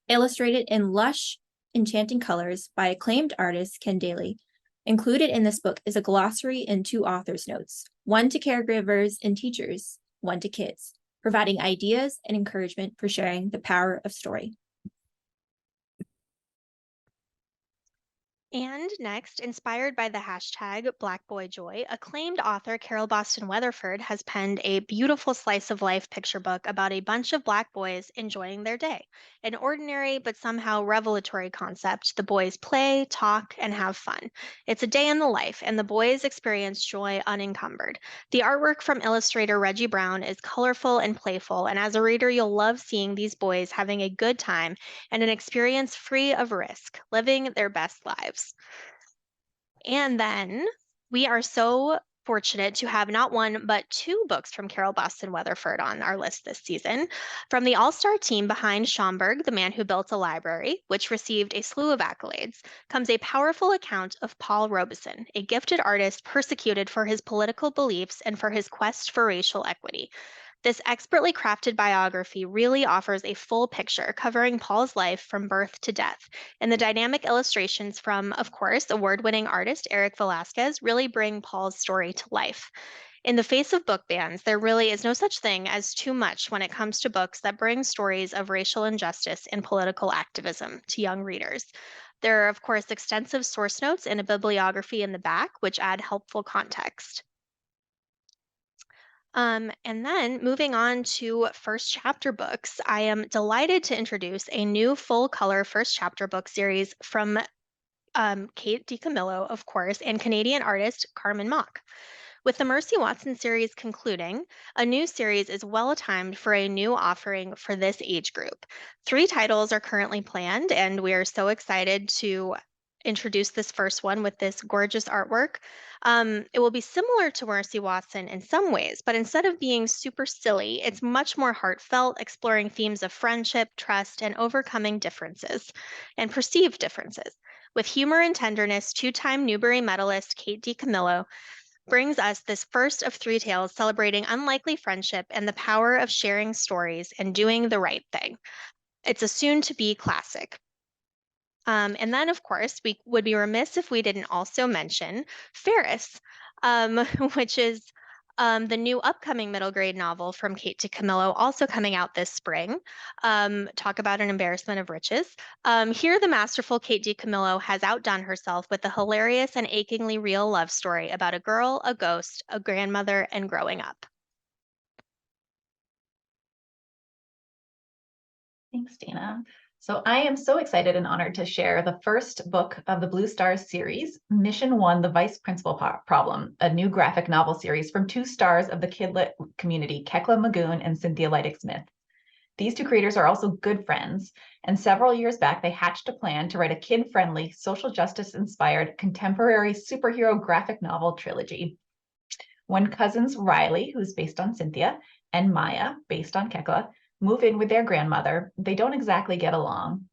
Speaker 4: Illustrated in lush, enchanting colors by acclaimed artist Ken Daly, included in this book is a glossary and 2 author's notes, one to caregivers and teachers, one to kids, providing ideas and encouragement for sharing the power of story.
Speaker 1: And next, inspired by the hashtag BlackBoyJoy, acclaimed author Carol Boston Weatherford has penned a beautiful slice of life picture book about a bunch of Black boys enjoying their day. An ordinary but somehow revelatory concept. The boys play, talk, and have fun. It's a day in the life, and the boys experience joy unencumbered. The artwork from illustrator Reggie Brown is colorful and playful, and as a reader, you'll love seeing these boys having a good time and an experience free of risk, living their best lives. And then we are so fortunate to have not one, but 2 books from Carol Boston Weatherford on our list this season. From the all-star team behind Schomburg, The Man Who Built a Library, which received a slew of accolades, comes a powerful account of Paul Robeson, a gifted artist persecuted for his political beliefs and for his quest for racial equity. This expertly crafted biography really offers a full picture covering Paul's life from birth to death. And the dynamic illustrations from, of course, award-winning artist Eric Velasquez really bring Paul's story to life. In the face of book bans, there really is no such thing as too much when it comes to books that bring stories of racial injustice and political activism to young readers. There are, of course, extensive source notes and a bibliography in the back, which add helpful context. And then moving on to first chapter books, I am delighted to introduce a new full color first chapter book series from Kate DiCamillo, of course, and Canadian artist Carmen Mock. With the Mercy Watson series concluding, a new series is well timed for a new offering for this age group. 3 titles are currently planned, and we are so excited to introduce this first one with this gorgeous artwork. It will be similar to Mercy Watson in some ways, but instead of being super silly, it's much more heartfelt, exploring themes of friendship, trust, and overcoming differences and perceived differences. With humor and tenderness, 2-time Newbery medalist Kate DiCamillo brings us this first of 3 tales celebrating unlikely friendship and the power of sharing stories and doing the right thing. It's a soon-to-be classic. And then, of course, we would be remiss if we didn't also mention Ferris, which is the new upcoming middle grade novel from Kate DiCamillo, also coming out this spring. Talk about an embarrassment of riches. Here, the masterful Kate DiCamillo has outdone herself with a hilarious and achingly real love story about a girl, a ghost, a grandmother, and growing up.
Speaker 2: Thanks, Dana. So I am so excited and honored to share the first book of the Blue Stars series, Mission 1, The Vice Principal Problem, a new graphic novel series from 2 stars of the Kidlit community, Kekla Magoon and Cynthia Leidig-Smith. These 2 creators are also good friends, and several years back, they hatched a plan to write a kid-friendly, social justice-inspired, contemporary superhero graphic novel trilogy. When cousins Riley, who's based on Cynthia, and Maya, based on Kekla, move in with their grandmother, they don't exactly get along.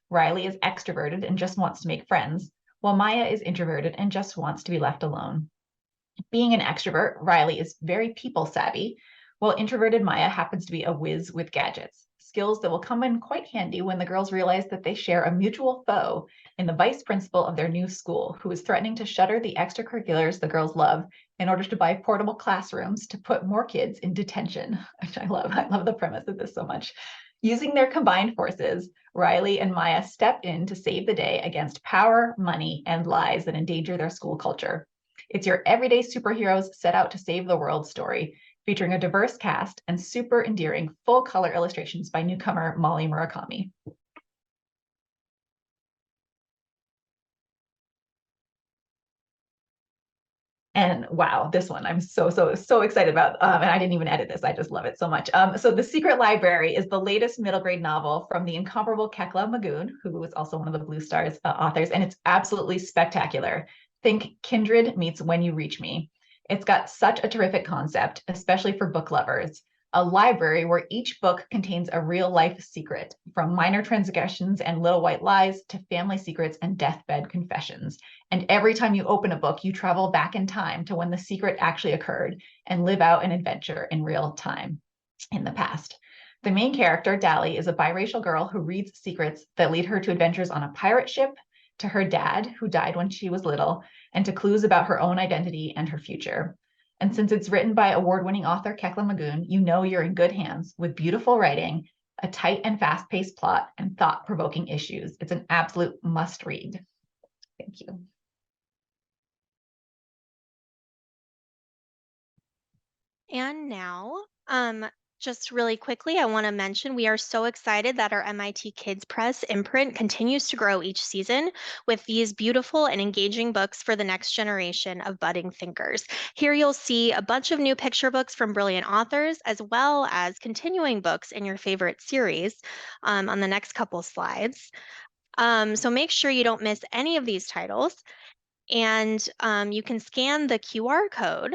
Speaker 2: Riley is extroverted and just wants to make friends, while Maya is introverted and just wants to be left alone. Being an extrovert, Riley is very people savvy, while introverted Maya happens to be a whiz with gadgets, skills that will come in quite handy when the girls realize that they share a mutual foe in the vice principal of their new school, who is threatening to shutter the extracurriculars the girls love in order to buy portable classrooms to put more kids in detention, which I love. I love the premise of this so much. Using their combined forces, Riley and Maya step in to save the day against power, money, and lies that endanger their school culture. It's your everyday superheroes set out to save the world story, featuring a diverse cast and super endearing full-color illustrations by newcomer Molly Murakami. And wow, this one I'm so excited about. And I didn't even edit this. I just love it so much. So The Secret Library is the latest middle grade novel from the incomparable Kekla Magoon, who is also one of the Blue Stars authors, and it's absolutely spectacular. Think Kindred meets When You Reach Me. It's got such a terrific concept, especially for book lovers. A library where each book contains a real life secret, from minor transgressions and little white lies to family secrets and deathbed confessions. And every time you open a book, you travel back in time to when the secret actually occurred and live out an adventure in real time in the past. The main character, Dally, is a biracial girl who reads secrets that lead her to adventures on a pirate ship, to her dad, who died when she was little, and to clues about her own identity and her future. And since it's written by award-winning author Kekla Magoon, you know you're in good hands with beautiful writing, a tight and fast-paced plot, and thought-provoking issues. It's an absolute must-read. Thank you.
Speaker 1: And now, just really quickly, I want to mention we are so excited that our MIT Kids Press imprint continues to grow each season with these beautiful and engaging books for the next generation of budding thinkers. Here you'll see a bunch of new picture books from brilliant authors, as well as continuing books in your favorite series on the next couple slides. So make sure you don't miss any of these titles. And you can scan the QR code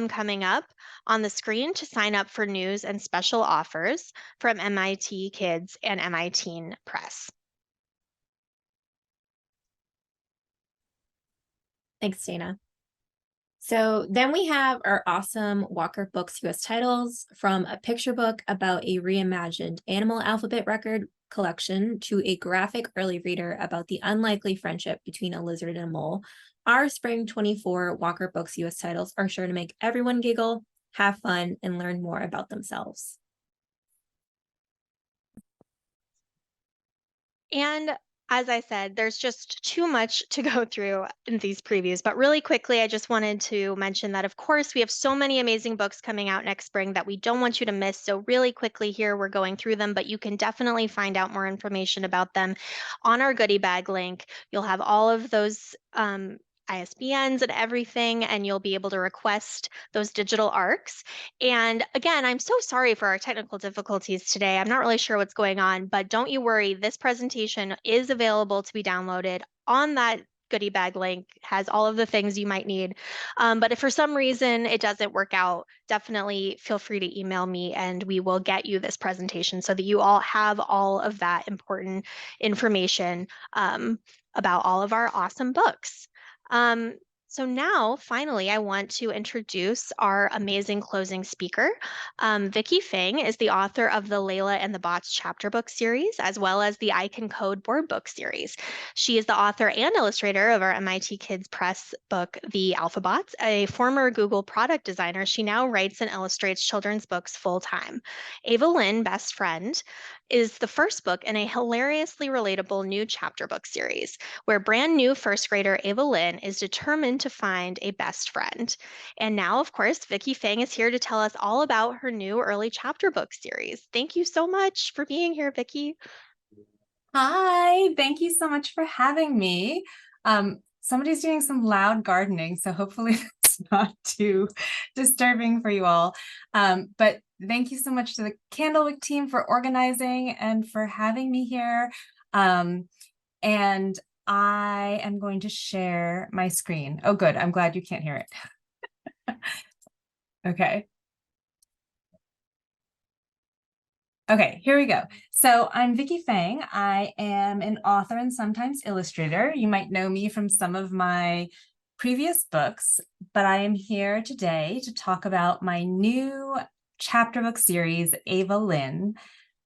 Speaker 1: coming up on the screen to sign up for news and special offers from MIT Kids and MIT Press.
Speaker 4: Thanks, Dana. So then we have our awesome Walker Books US titles, from a picture book about a reimagined animal alphabet record collection to a graphic early reader about the unlikely friendship between a lizard and a mole. Our Spring 24 Walker Books US titles are sure to make everyone giggle, have fun, and learn more about themselves.
Speaker 1: And as I said, there's just too much to go through in these previews, but really quickly, I just wanted to mention that, of course, we have so many amazing books coming out next spring that we don't want you to miss. So really quickly here, we're going through them, but you can definitely find out more information about them on our goodie bag link. You'll have all of those ISBNs and everything, and you'll be able to request those digital ARCs. And again, I'm so sorry for our technical difficulties today. I'm not really sure what's going on, but don't you worry. This presentation is available to be downloaded on that goodie bag link, has all of the things you might need. But if for some reason it doesn't work out, definitely feel free to email me and we will get you this presentation so that you all have all of that important information about all of our awesome books. So now, finally, I want to introduce our amazing closing speaker. Vicki Fang is the author of the Layla and the Bots chapter book series, as well as the I Can Code board book series. She is the author and illustrator of our MIT Kids Press book, The Alphabots. A former Google product designer, she now writes and illustrates children's books full-time. Ava Lynn, Best Friend, is the first book in a hilariously relatable new chapter book series, where brand new first grader Ava Lynn is determined to find a best friend. And now, of course, Vicki Fang is here to tell us all about her new early chapter book series. Thank you so much for being here, Vicki.
Speaker 5: Hi, thank you so much for having me. Somebody's doing some loud gardening, so hopefully it's not too disturbing for you all. But thank you so much to the Candlewick team for organizing and for having me here. And I am going to share my screen. Oh, good. I'm glad you can't hear it. Okay. Okay, here we go. So I'm Vicki Fang. I am an author and sometimes illustrator. You might know me from some of my previous books, but I am here today to talk about my new chapter book series, Ava Lynn.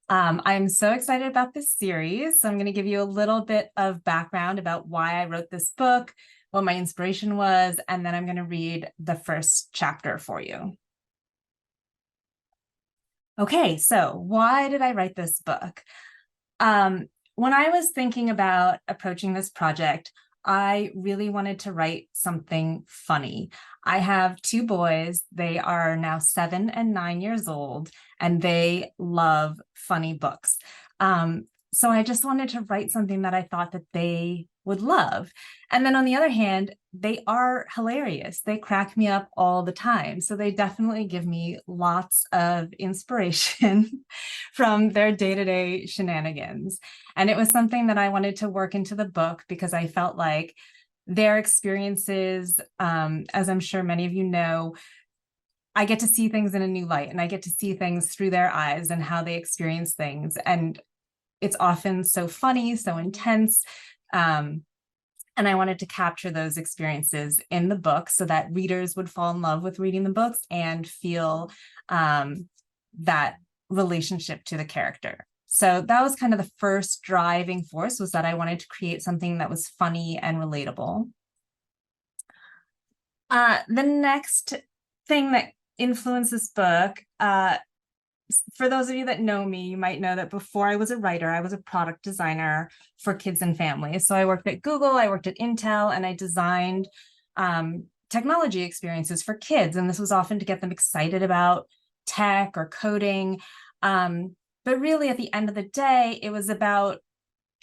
Speaker 5: I'm so excited about this series. So I'm going to give you a little bit of background about why I wrote this book, what my inspiration was, and then I'm going to read the first chapter for you. Okay, so why did I write this book? When I was thinking about approaching this project, I really wanted to write something funny. I have two boys. They are now 7 and 9 years old, and they love funny books. So I just wanted to write something that I thought that they would love. And then on the other hand, they are hilarious. They crack me up all the time. So they definitely give me lots of inspiration from their day-to-day shenanigans. And it was something that I wanted to work into the book because I felt like their experiences, as I'm sure many of you know, I get to see things in a new light, and I get to see things through their eyes and how they experience things. And it's often so funny, so intense. And I wanted to capture those experiences in the book so that readers would fall in love with reading the books and feel that relationship to the character. So that was kind of the first driving force, was that I wanted to create something that was funny and relatable. The next thing that influenced this book, for those of you that know me, you might know that before I was a writer, I was a product designer for kids and families. So I worked at Google, I worked at Intel, and I designed technology experiences for kids. And this was often to get them excited about tech or coding. But really, at the end of the day, it was about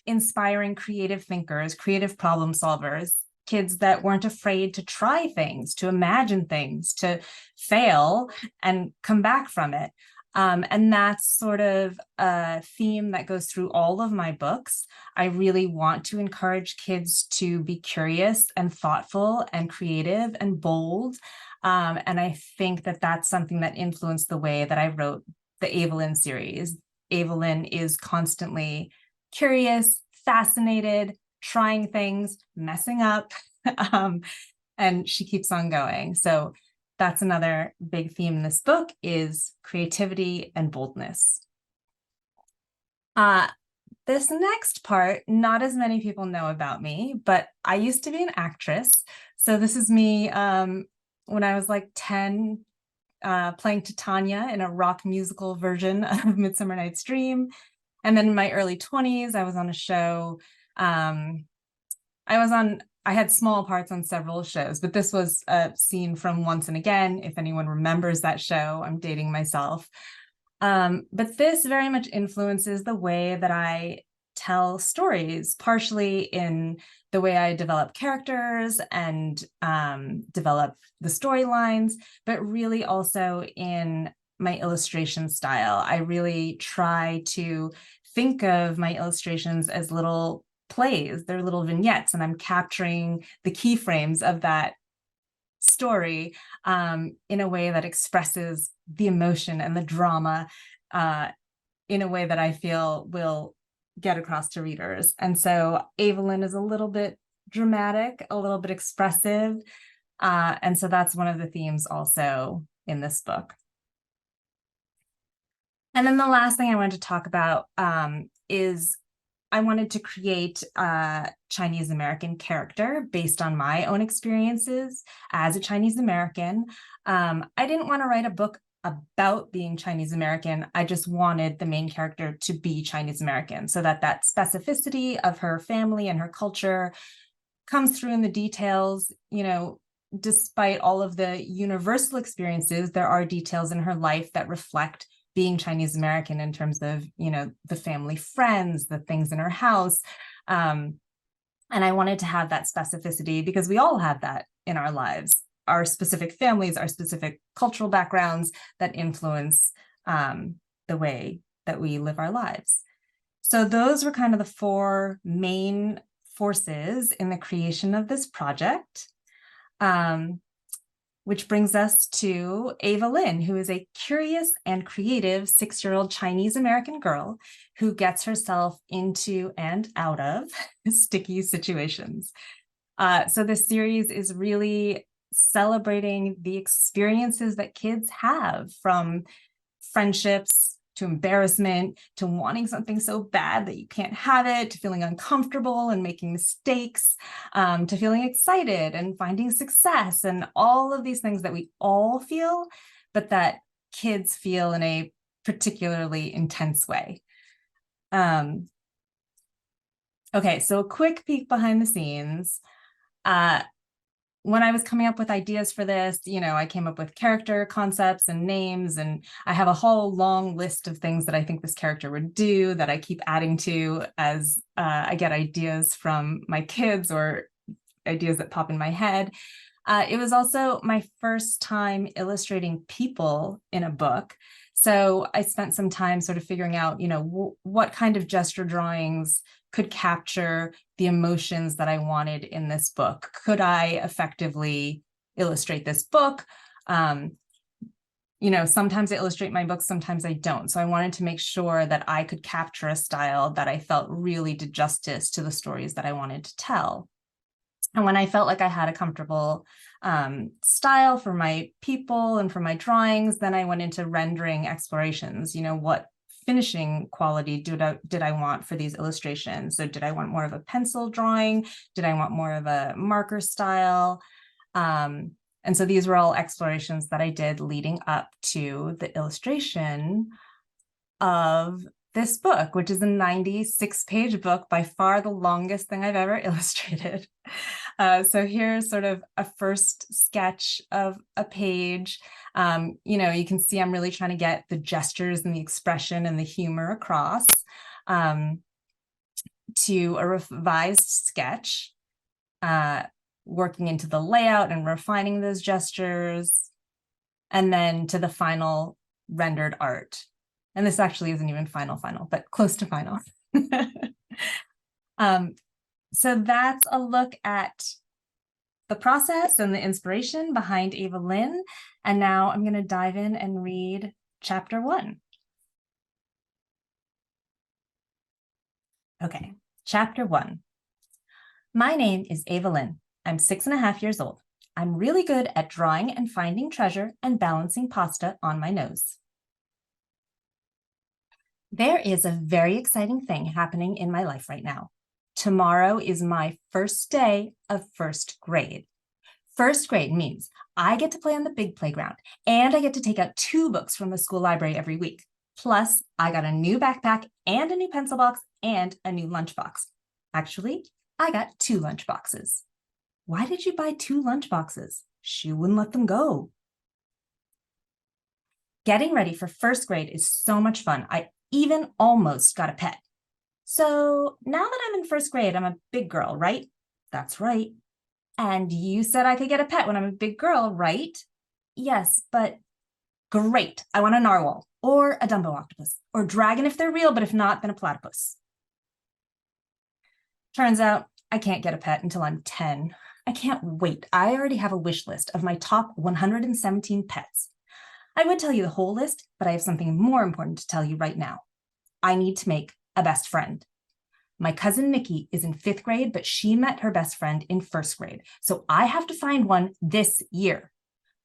Speaker 5: inspiring creative thinkers, creative problem solvers, kids that weren't afraid to try things, to imagine things, to fail and come back from it. And that's sort of a theme that goes through all of my books. I really want to encourage kids to be curious and thoughtful and creative and bold. And I think that that's something that influenced the way that I wrote the Ava Lynn series. Ava Lynn is constantly curious, fascinated, trying things, messing up, and she keeps on going. So that's another big theme in this book, is creativity and boldness. This next part, not as many people know about me, but I used to be an actress. So this is me when I was like 10, playing Titania in a rock musical version of Midsummer Night's Dream. And then in my early 20s, I was on a show. I had small parts on several shows, but this was a scene from Once and Again. If anyone remembers that show, I'm dating myself. But this very much influences the way that I tell stories, partially in the way I develop characters and develop the storylines, but really also in my illustration style. I really try to think of my illustrations as little plays, they're little vignettes, and I'm capturing the keyframes of that story in a way that expresses the emotion and the drama in a way that I feel will get across to readers. And so Ava Lynn is a little bit dramatic, a little bit expressive. And so that's one of the themes also in this book. And then the last thing I wanted to talk about is I wanted to create a Chinese American character based on my own experiences as a Chinese American. I didn't want to write a book about being Chinese American. I just wanted the main character to be Chinese American, so that that specificity of her family and her culture comes through in the details. You know, despite all of the universal experiences, there are details in her life that reflect being Chinese American in terms of, you know, the family friends, the things in her house. And I wanted to have that specificity because we all have that in our lives, our specific families, our specific cultural backgrounds that influence the way that we live our lives. So those were kind of the four main forces in the creation of this project. Which brings us to Ava Lynn, who is a curious and creative 6-year-old Chinese American girl who gets herself into and out of sticky situations. So this series is really celebrating the experiences that kids have, from friendships to embarrassment to wanting something so bad that you can't have it, to feeling uncomfortable and making mistakes, to feeling excited and finding success, and all of these things that we all feel, but that kids feel in a particularly intense way. Okay, so a quick peek behind the scenes. When I was coming up with ideas for this, I came up with character concepts and names, and I have a whole long list of things that I think this character would do that I keep adding to as I get ideas from my kids or ideas that pop in my head. It was also my first time illustrating people in a book. So I spent some time sort of figuring out, what kind of gesture drawings could capture the emotions that I wanted in this book. Could I effectively illustrate this book? Sometimes I illustrate my books, sometimes I don't. So I wanted to make sure that I could capture a style that I felt really did justice to the stories that I wanted to tell. And when I felt like I had a comfortable style for my people and for my drawings, then I went into rendering explorations. What finishing quality did I want for these illustrations? So did I want more of a pencil drawing? Did I want more of a marker style? And so these were all explorations that I did leading up to the illustration of this book, which is a 96-page book, by far the longest thing I've ever illustrated. So here's sort of a first sketch of a page. You can see I'm really trying to get the gestures and the expression and the humor across to a revised sketch, working into the layout and refining those gestures, and then to the final rendered art. And this actually isn't even final, but close to final. So that's a look at the process and the inspiration behind Ava Lynn. And now I'm going to dive in and read chapter 1. Okay, chapter 1. My name is Ava Lynn. I'm 6.5 years old. I'm really good at drawing and finding treasure and balancing pasta on my nose. There is a very exciting thing happening in my life right now. Tomorrow is my first day of first grade. First grade means I get to play on the big playground, and I get to take out 2 books from the school library every week. Plus, I got a new backpack and a new pencil box and a new lunchbox. Actually, I got 2 lunchboxes. Why did you buy 2 lunchboxes? She wouldn't let them go. Getting ready for first grade is so much fun. I even almost got a pet. So now that I'm in first grade, I'm a big girl, right? That's right. And you said I could get a pet when I'm a big girl, right? Yes, but great. I want a narwhal or a Dumbo octopus or dragon if they're real, but if not, then a platypus. Turns out I can't get a pet until I'm 10. I can't wait. I already have a wish list of my top 117 pets. I would tell you the whole list, but I have something more important to tell you right now. I need to make a best friend. My cousin Nikki is in 5th grade, but she met her best friend in 1st grade. So I have to find one this year.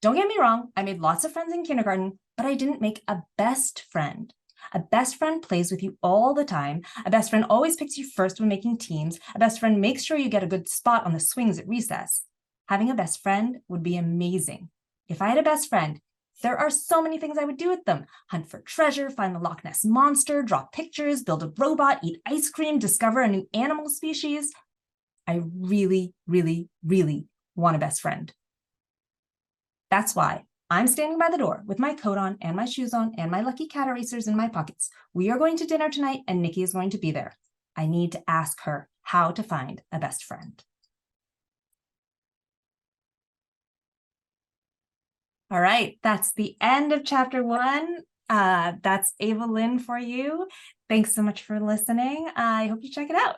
Speaker 5: Don't get me wrong, I made lots of friends in kindergarten, but I didn't make a best friend. A best friend plays with you all the time. A best friend always picks you first when making teams. A best friend makes sure you get a good spot on the swings at recess. Having a best friend would be amazing. If I had a best friend, there are so many things I would do with them. Hunt for treasure, find the Loch Ness Monster, draw pictures, build a robot, eat ice cream, discover a new animal species. I really, really, really want a best friend. That's why I'm standing by the door with my coat on and my shoes on and my lucky cat erasers in my pockets. We are going to dinner tonight and Nikki is going to be there. I need to ask her how to find a best friend. All right, that's the end of chapter 1. That's Ava Lynn for you. Thanks so much for listening. I hope you check it out.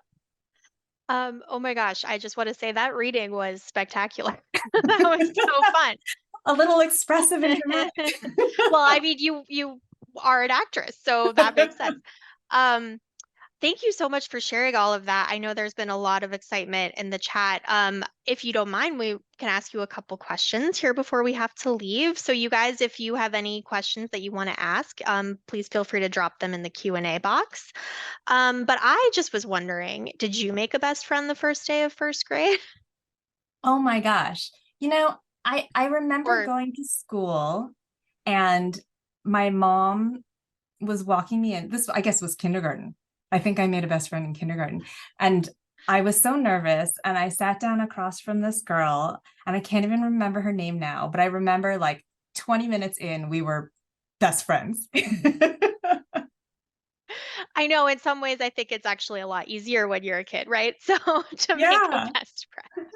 Speaker 1: Oh my gosh, I just want to say that reading was spectacular. That was so fun.
Speaker 5: A little expressive and dramatic.
Speaker 1: Well, I mean, you are an actress, so that makes sense. Thank you so much for sharing all of that. I know there's been a lot of excitement in the chat. If you don't mind, we can ask you a couple questions here before we have to leave. So you guys, if you have any questions that you want to ask, please feel free to drop them in the Q&A box. But I just was wondering, did you make a best friend the first day of first grade?
Speaker 5: Oh my gosh. I remember
Speaker 1: Or
Speaker 5: going to school and my mom was walking me in. This, I guess, was kindergarten. I think I made a best friend in kindergarten. And I was so nervous. And I sat down across from this girl, and I can't even remember her name now, but I remember like 20 minutes in, we were best friends.
Speaker 1: I know in some ways I think it's actually a lot easier when you're a kid, right? So to make a
Speaker 5: Yeah.
Speaker 1: best friend.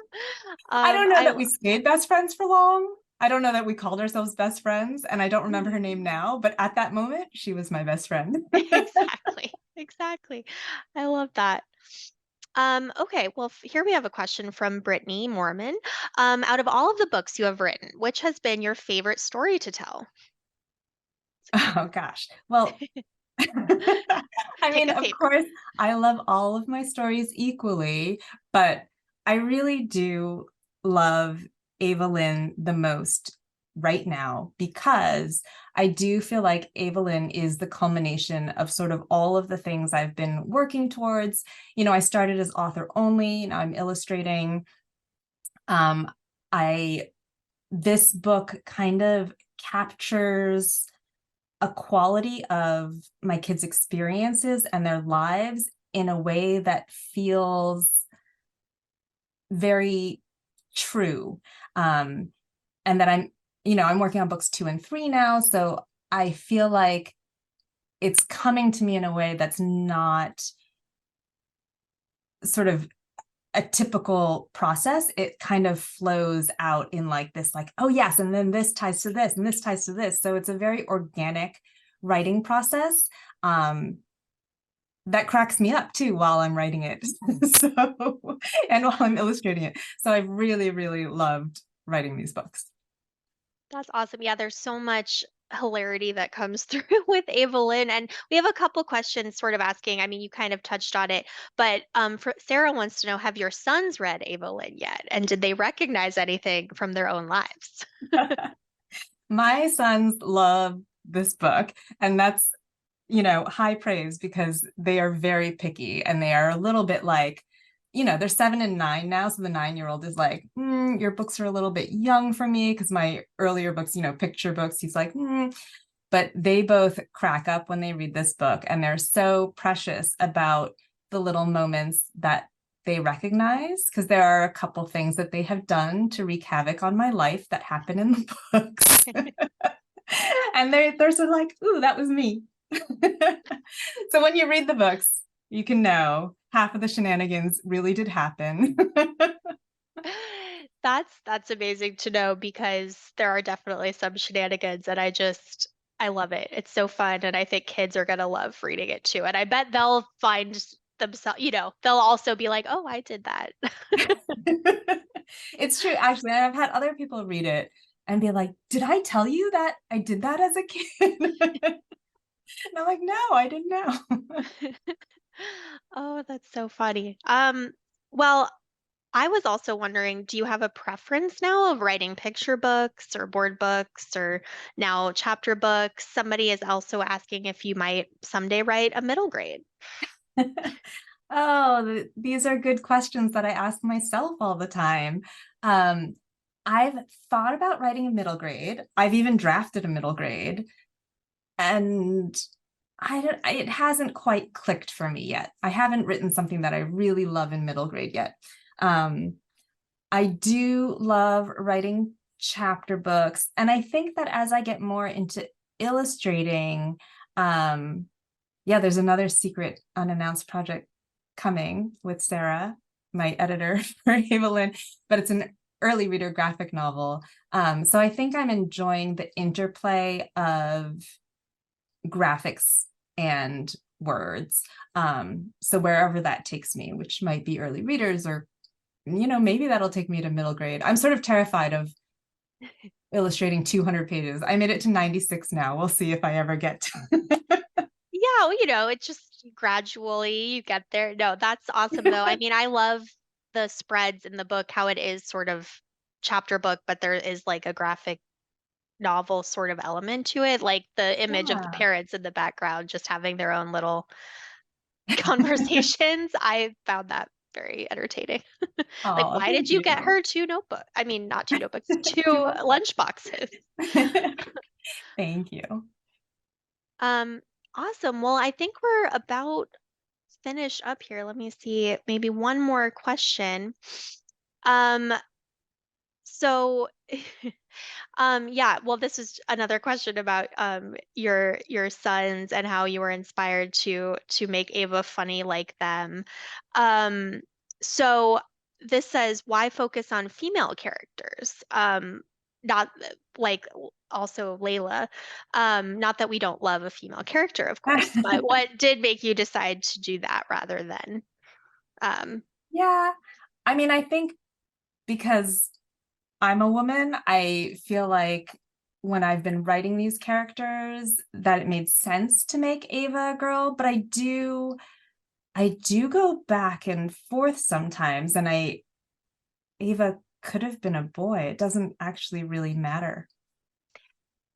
Speaker 5: I don't know
Speaker 1: I
Speaker 5: that we stayed best friends for long. I don't know that we called ourselves best friends, and I don't remember her name now, but at that moment, she was my best friend.
Speaker 1: exactly. Exactly. I love that. Okay, well, here we have a question from Brittany Mormon. Out of all of the books you have written, which has been your favorite story to tell?
Speaker 5: Oh gosh. Well, I
Speaker 1: Pick
Speaker 5: mean,
Speaker 1: a
Speaker 5: of
Speaker 1: favorite.
Speaker 5: course, I love all of my stories equally, but I really do love Evelyn the most right now because I do feel like Evelyn is the culmination of sort of all of the things I've been working towards. I started as author only, now I'm illustrating. I This book kind of captures a quality of my kids' experiences and their lives in a way that feels very true. And that I'm working on books 2 and 3 now. So I feel like it's coming to me in a way that's not sort of a typical process. It kind of flows out in like this, like, oh yes, and then this ties to this and this ties to this. So it's a very organic writing process. That cracks me up too while I'm writing it. So, and while I'm illustrating it. So I've really, really loved writing these books.
Speaker 1: That's awesome. Yeah, there's so much hilarity that comes through with Evelyn. And we have a couple questions sort of asking. I mean, you kind of touched on it, but Sarah wants to know, have your sons read Evelyn yet? And did they recognize anything from their own lives?
Speaker 5: My sons love this book, and that's, high praise because they are very picky and they are a little bit like, they're 7 and 9 now. So the 9-year-old is like, your books are a little bit young for me because my earlier books, picture books, he's like, but they both crack up when they read this book, and they're so precious about the little moments that they recognize, because there are a couple things that they have done to wreak havoc on my life that happen in the books. And they're sort of like, ooh, that was me. So when you read the books, you can know half of the shenanigans really did happen.
Speaker 1: That's amazing to know because there are definitely some shenanigans and I love it. It's so fun and I think kids are gonna love reading it too. And I bet they'll find themselves, they'll also be like, "Oh, I did that."
Speaker 5: It's true, actually. I've had other people read it and be like, did I tell you that I did that as a kid? And I'm like, no, I didn't know.
Speaker 1: Oh, that's so funny. Well, I was also wondering, do you have a preference now of writing picture books or board books or now chapter books? Somebody is also asking if you might someday write a middle grade.
Speaker 5: Oh, these are good questions that I ask myself all the time. Um, I've thought about writing a middle grade. I've even drafted a middle grade, and it hasn't quite clicked for me yet. I haven't written something that I really love in middle grade yet. I do love writing chapter books, and I think that as I get more into illustrating, yeah, there's another secret unannounced project coming with Sarah, my editor for Evelyn, but it's an early reader graphic novel. So I think I'm enjoying the interplay of graphics and words. So wherever that takes me, which might be early readers, or maybe that'll take me to middle grade. I'm sort of terrified of illustrating 200 pages. I made it to 96 now. We'll see if I ever get to.
Speaker 1: Yeah, no, it just gradually you get there. No, that's awesome though. I mean, I love the spreads in the book, how it is sort of chapter book, but there is like a graphic novel sort of element to it, like the image of the
Speaker 5: Yeah.
Speaker 1: parents in the background just having their own little conversations. I found that very entertaining. Like,
Speaker 5: Oh,
Speaker 1: why did
Speaker 5: thank
Speaker 1: you get
Speaker 5: you.
Speaker 1: her two notebook? I mean, not two notebooks, two
Speaker 5: Two lunch
Speaker 1: lunch boxes.
Speaker 5: Thank you.
Speaker 1: Um, awesome. Well, I think we're about finished up here. Let me see, maybe one more question. Um, so yeah, well, this is another question about your sons and how you were inspired to make Ava funny like them. Um, so this says, why focus on female characters? Not like also Layla. Not that we don't love a female character, of course, but what did make you decide to do that rather than um
Speaker 5: Yeah. I mean, I think because I'm a woman, I feel like when I've been writing these characters that it made sense to make Ava a girl, but I do go back and forth sometimes, and Ava could have been a boy. It doesn't actually really matter.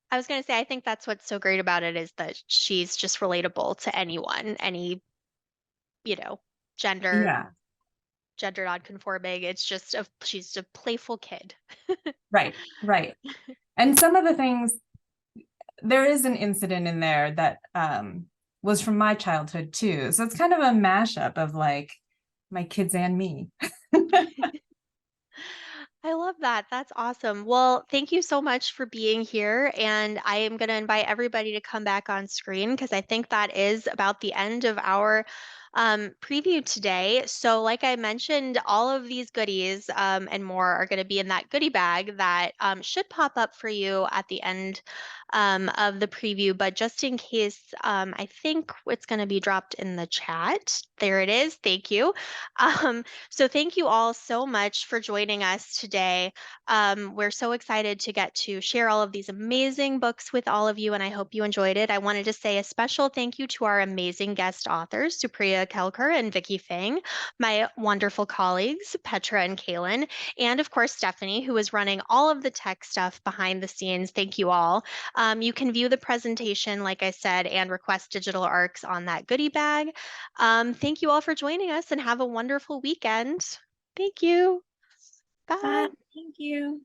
Speaker 1: I was gonna say, I think that's what's so great about it is that she's just relatable to anyone, any, you know, gender,
Speaker 5: Yeah,
Speaker 1: gender non-conforming. It's just she's a playful kid.
Speaker 5: right, right. And some of the things, there is an incident in there that was from my childhood too. So it's kind of a mashup of like my kids and me.
Speaker 1: I love that. That's awesome. Well, thank you so much for being here. And I am going to invite everybody to come back on screen because I think that is about the end of our preview today. So, like I mentioned, all of these goodies and more are going to be in that goodie bag that should pop up for you at the end of the preview. But just in case, I think it's going to be dropped in the chat. There it is. Thank you. So thank you all so much for joining us today. We're so excited to get to share all of these amazing books with all of you, and I hope you enjoyed it. I wanted to say a special thank you to our amazing guest authors, Supriya Kelkar and Vicky Fang, my wonderful colleagues, Petra and Kaylin, and of course, Stephanie, who is running all of the tech stuff behind the scenes. Thank you all. You can view the presentation, like I said, and request digital arcs on that goodie bag. Thank you all for joining us and have a wonderful weekend. Thank you.
Speaker 4: Bye.
Speaker 1: Bye.
Speaker 4: Thank you.